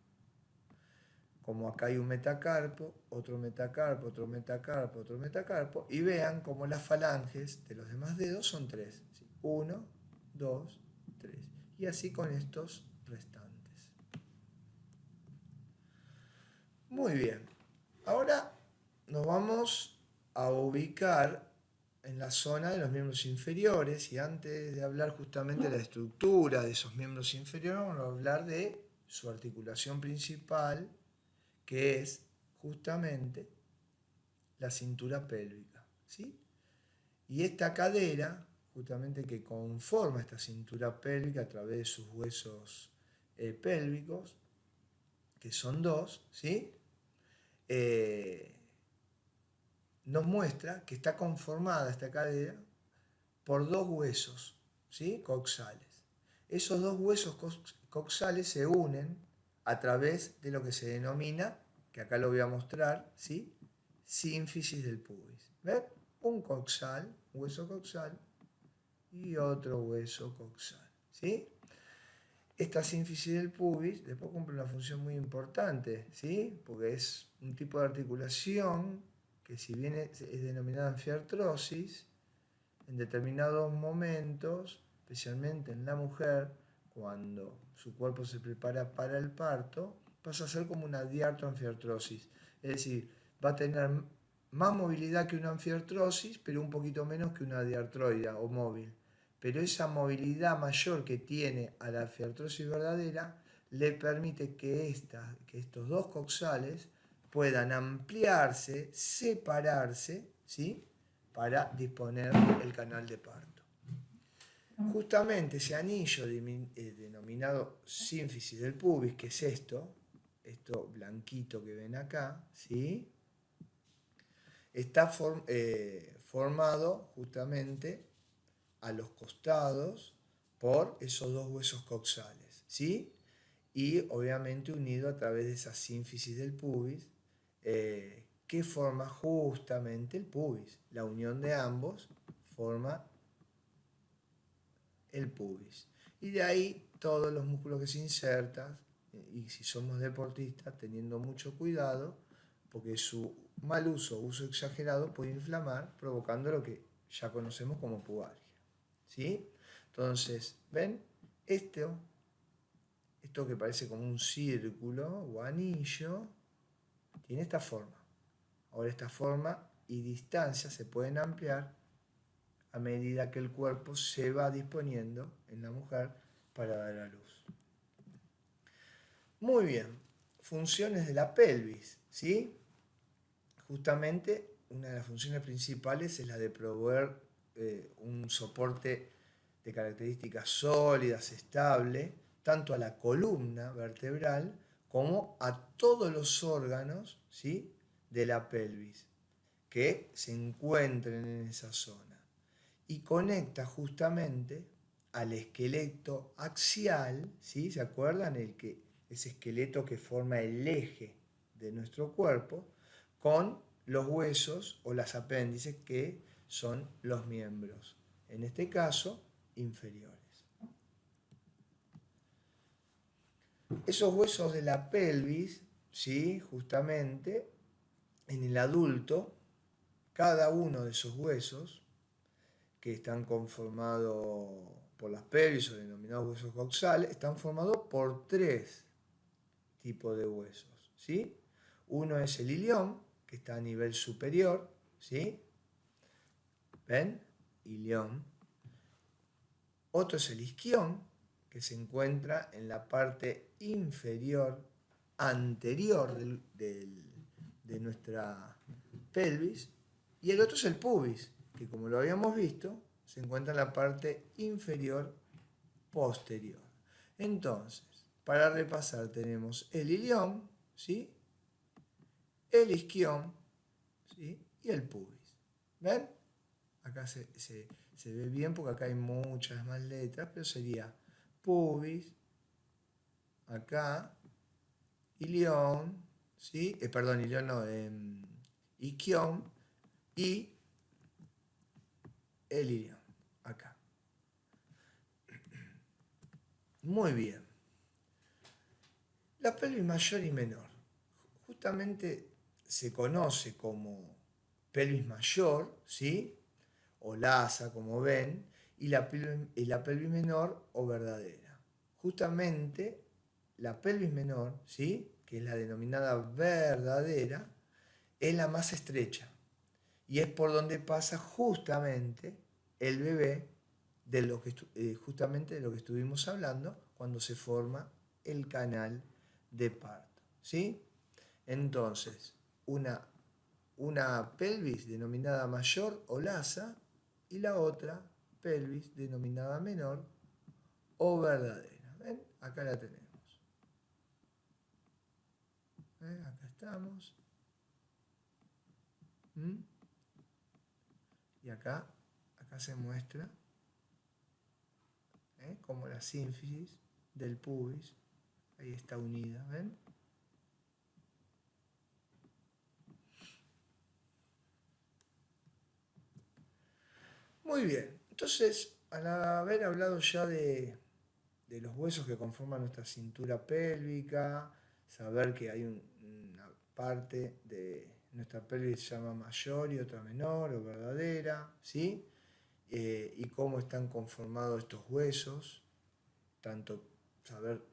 como acá hay un metacarpo, otro metacarpo, otro metacarpo, otro metacarpo, y vean como las falanges de los demás dedos son 3. 1, 2, 3. Y así con estos restantes. Muy bien. Ahora nos vamos a ubicar en la zona de los miembros inferiores, y antes de hablar justamente de la estructura de esos miembros inferiores, vamos a hablar de su articulación principal, que es justamente la cintura pélvica, ¿sí? Y esta cadera, justamente que conforma esta cintura pélvica a través de sus huesos pélvicos, que son dos, ¿sí? Nos muestra que está conformada esta cadera por dos huesos, ¿sí? Coxales. Esos dos huesos coxales se unen a través de lo que se denomina, que acá lo voy a mostrar, ¿sí? Sínfisis del pubis. ¿Ven? Un coxal, hueso coxal, y otro hueso coxal, ¿sí? Esta sínfisis del pubis después cumple una función muy importante, ¿sí? Porque es un tipo de articulación que, si bien es denominada anfiartrosis, en determinados momentos, especialmente en la mujer, cuando su cuerpo se prepara para el parto, pasa a ser como una diartroanfiartrosis. Es decir, va a tener más movilidad que una anfiartrosis, pero un poquito menos que una diartroida o móvil. Pero esa movilidad mayor que tiene a la anfiartrosis verdadera le permite que estos dos coxales puedan ampliarse, separarse, ¿sí? Para disponer el canal de parto. Justamente ese anillo denominado sínfisis del pubis, que es esto blanquito que ven acá, ¿sí? Está formado justamente a los costados por esos dos huesos coxales, ¿sí? Y obviamente unido a través de esa sínfisis del pubis, que forma justamente el pubis. La unión de ambos forma el pubis. Y de ahí todos los músculos que se insertan, y si somos deportistas, teniendo mucho cuidado, porque su mal uso o uso exagerado puede inflamar, provocando lo que ya conocemos como pubalgia, ¿sí? Entonces, ¿ven? Esto que parece como un círculo o anillo, tiene esta forma. Ahora, esta forma y distancia se pueden ampliar a medida que el cuerpo se va disponiendo en la mujer para dar a luz. Muy bien, funciones de la pelvis, ¿sí? Justamente una de las funciones principales es la de proveer un soporte de características sólidas, estable, tanto a la columna vertebral como a todos los órganos, ¿sí? De la pelvis que se encuentren en esa zona, y conecta justamente al esqueleto axial, ¿sí? ¿Se acuerdan? Ese esqueleto que forma el eje de nuestro cuerpo, con los huesos o las apéndices, que son los miembros, en este caso, inferiores. Esos huesos de la pelvis, ¿sí? Justamente en el adulto, cada uno de esos huesos, que están conformados por las pelvis o denominados huesos coxales, están formados por tres tipos de huesos, ¿sí? Uno es el ilión, que está a nivel superior, ¿sí? ¿Ven? Ilión. Otro es el isquión, que se encuentra en la parte inferior, anterior de nuestra pelvis. Y el otro es el pubis, que, como lo habíamos visto, se encuentra en la parte inferior posterior. Entonces, para repasar, tenemos el ilión, ¿sí? El isquión, ¿sí? Y el pubis. ¿Ven? Acá se ve bien porque acá hay muchas más letras, pero sería pubis, acá, ilión, ¿sí? Perdón, ilión no, isquión y el ilión, acá. Muy bien. La pelvis mayor y menor. justamente se conoce como pelvis mayor, ¿sí? O lasa, como ven, y la pelvis menor o verdadera. Justamente la pelvis menor, ¿sí? Que es la denominada verdadera, es la más estrecha y es por donde pasa justamente el bebé justamente de lo que estuvimos hablando cuando se forma el canal de parto, ¿sí? Entonces, una pelvis denominada mayor o lasa y la otra pelvis denominada menor o verdadera. ¿Ven? Acá la tenemos. ¿Ven? Acá estamos. ¿Mm? Y acá se muestra como la sínfisis del pubis. Ahí está unida, ¿ven? Muy bien, entonces al haber hablado ya de los huesos que conforman nuestra cintura pélvica, saber que hay una parte de nuestra pelvis que se llama mayor y otra menor o verdadera, ¿sí? Y cómo están conformados estos huesos, tanto saber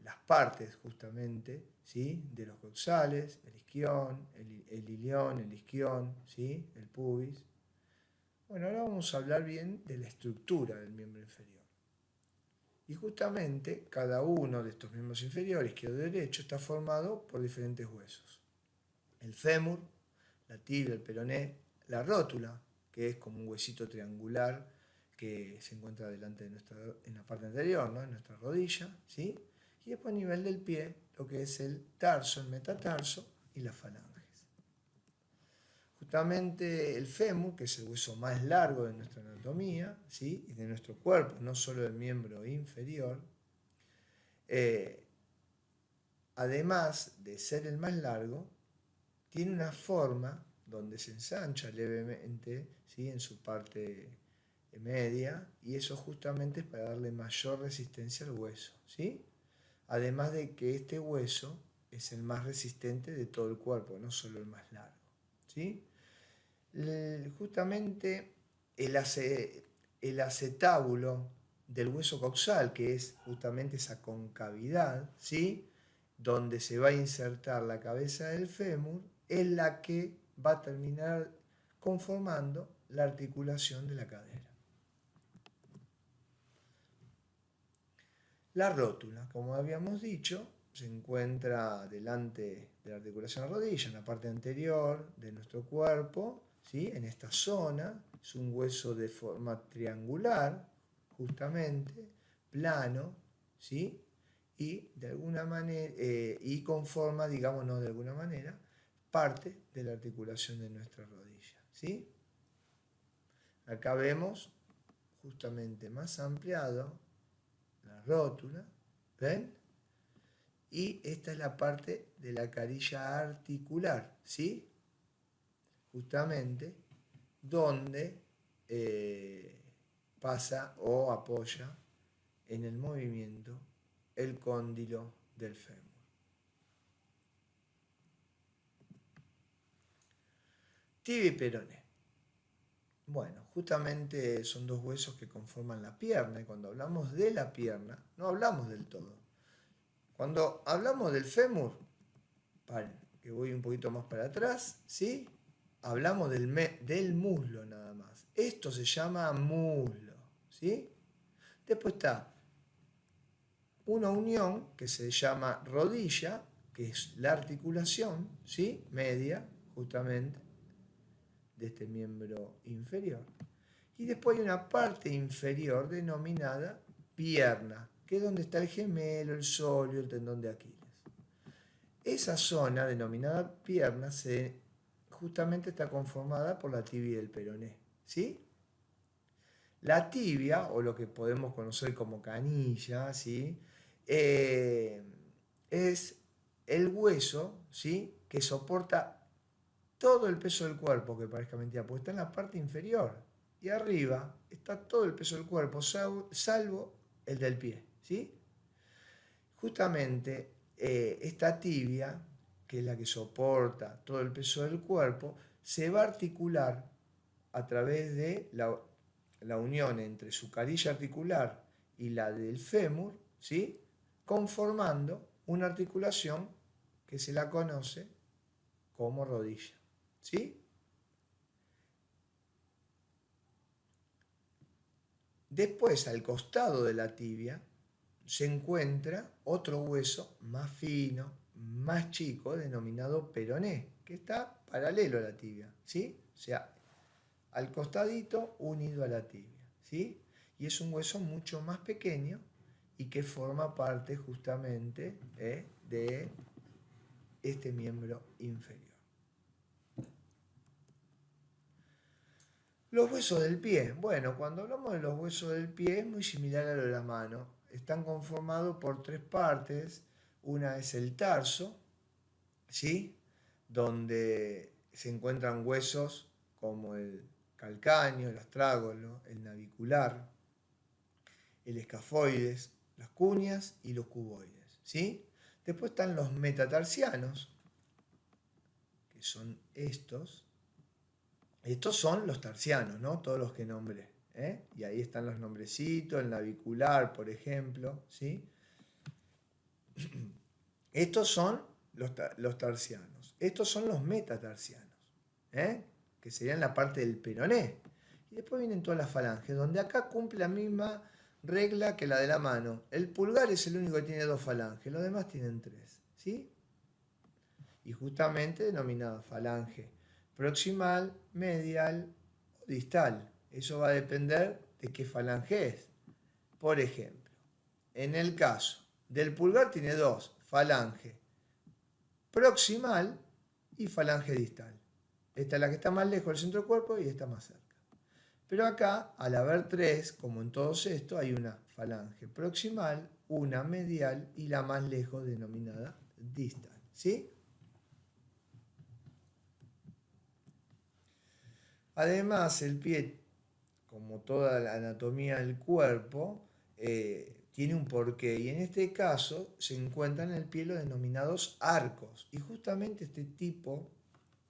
las partes justamente, ¿sí? De los coxales, el isquión, el ilión, el isquión, ¿sí? El pubis. Bueno, ahora vamos a hablar bien de la estructura del miembro inferior. Y justamente cada uno de estos miembros inferiores, izquierdo y derecho, está formado por diferentes huesos. El fémur, la tibia, el peroné, la rótula, que es como un huesito triangular que se encuentra delante de en la parte anterior, ¿no? En nuestra rodilla, ¿sí? Y después a nivel del pie, lo que es el tarso, el metatarso y la falange. Justamente el fémur, que es el hueso más largo de nuestra anatomía, ¿sí? Y de nuestro cuerpo, no solo del miembro inferior, eh, además de ser el más largo, tiene una forma donde se ensancha levemente, ¿sí? En su parte media, y eso justamente es para darle mayor resistencia al hueso, ¿sí? Además de que este hueso es el más resistente de todo el cuerpo, no solo el más largo, ¿sí? Justamente el acetábulo del hueso coxal, que es justamente esa concavidad, ¿sí? Donde se va a insertar la cabeza del fémur, es la que va a terminar conformando la articulación de la cadera. La rótula, como habíamos dicho, se encuentra delante de la articulación de la rodilla, en la parte anterior de nuestro cuerpo, ¿sí? En esta zona. Es un hueso de forma triangular, justamente, plano, ¿sí? Y de alguna manera, y conforma, digamos, no de alguna manera, parte de la articulación de nuestra rodilla, ¿sí? Acá vemos justamente más ampliado la rótula, ¿ven? Y esta es la parte de la carilla articular, ¿sí? Justamente donde pasa o apoya en el movimiento el cóndilo del fémur. Tibia y peroné. Bueno, justamente son dos huesos que conforman la pierna y cuando hablamos de la pierna no hablamos del todo. Cuando hablamos del fémur, paren, que voy un poquito más para atrás, ¿sí? Hablamos del muslo nada más. Esto se llama muslo, ¿sí? Después está una unión que se llama rodilla, que es la articulación, ¿sí? Media, justamente, de este miembro inferior. Y después hay una parte inferior denominada pierna, que es donde está el gemelo, el sóleo, el tendón de Aquiles. Esa zona denominada pierna justamente está conformada por la tibia y el peroné, ¿sí? La tibia, o lo que podemos conocer como canilla, ¿sí? Es el hueso, ¿sí? Que soporta todo el peso del cuerpo, que parezca mentira, porque está en la parte inferior. Y arriba está todo el peso del cuerpo, salvo el del pie, ¿sí? Justamente esta tibia, que es la que soporta todo el peso del cuerpo, se va a articular a través de la unión entre su carilla articular y la del fémur, ¿sí? Conformando una articulación que se la conoce como rodilla, ¿sí? Después, al costado de la tibia, se encuentra otro hueso más fino, más chico, denominado peroné, que está paralelo a la tibia, ¿sí? O sea, al costadito unido a la tibia, ¿sí? Y es un hueso mucho más pequeño y que forma parte justamente de este miembro inferior. Los huesos del pie. Bueno, cuando hablamos de los huesos del pie es muy similar a lo de la mano. Están conformados por tres partes. Una es el tarso, ¿sí? Donde se encuentran huesos como el calcáneo, el astrágalo, el navicular, el escafoides, las cuñas y los cuboides, ¿sí? Después están los metatarsianos, que son estos. Estos son los tarsianos, ¿no? Todos los que nombré, ¿eh? Y ahí están los nombrecitos, el navicular, por ejemplo, ¿sí? Estos son los tarsianos. Estos son los metatarsianos, ¿eh? Que serían la parte del peroné. Y después vienen todas las falanges, donde acá cumple la misma regla que la de la mano. El pulgar es el único que tiene dos falanges, los demás tienen tres, ¿sí? Y justamente denominada falange proximal, medial o distal. Eso va a depender de qué falange es. Por ejemplo, en el caso del pulgar tiene dos, falange proximal y falange distal. Esta es la que está más lejos del centro del cuerpo y esta más cerca. Pero acá, al haber tres, como en todos estos, hay una falange proximal, una medial y la más lejos denominada distal, ¿sí? Además, el pie, como toda la anatomía del cuerpo, tiene un porqué y en este caso se encuentran en el pie los denominados arcos. Y justamente este tipo,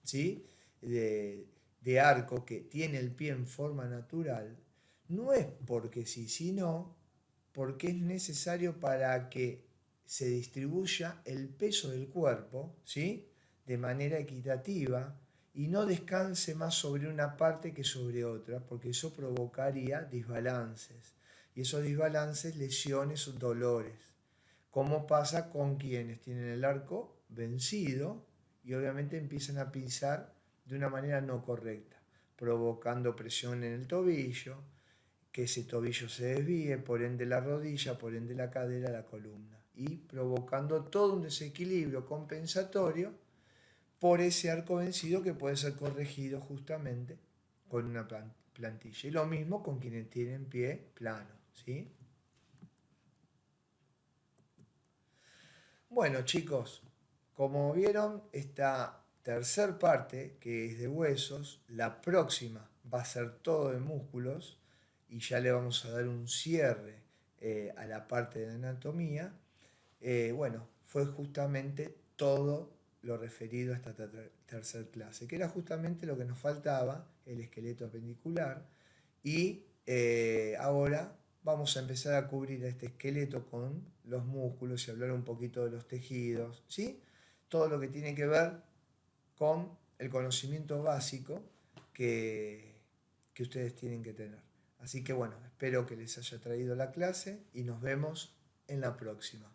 ¿sí?, de arco que tiene el pie en forma natural, no es porque sí, sino porque es necesario para que se distribuya el peso del cuerpo, ¿sí?, de manera equitativa y no descanse más sobre una parte que sobre otra, porque eso provocaría desbalances. Y esos desbalances, lesiones o dolores. Como pasa con quienes tienen el arco vencido y obviamente empiezan a pisar de una manera no correcta, provocando presión en el tobillo, que ese tobillo se desvíe, por ende la rodilla, por ende la cadera, la columna, y provocando todo un desequilibrio compensatorio por ese arco vencido que puede ser corregido justamente con una plantilla. Y lo mismo con quienes tienen pie plano, ¿sí? Bueno, chicos, como vieron, esta tercer parte, que es de huesos, la próxima va a ser todo de músculos y ya le vamos a dar un cierre a la parte de anatomía. Bueno, fue justamente todo lo referido a esta tercer clase, que era justamente lo que nos faltaba, el esqueleto apendicular, y ahora vamos a empezar a cubrir este esqueleto con los músculos y hablar un poquito de los tejidos, ¿sí? Todo lo que tiene que ver con el conocimiento básico que ustedes tienen que tener. Así que bueno, espero que les haya traído la clase y nos vemos en la próxima.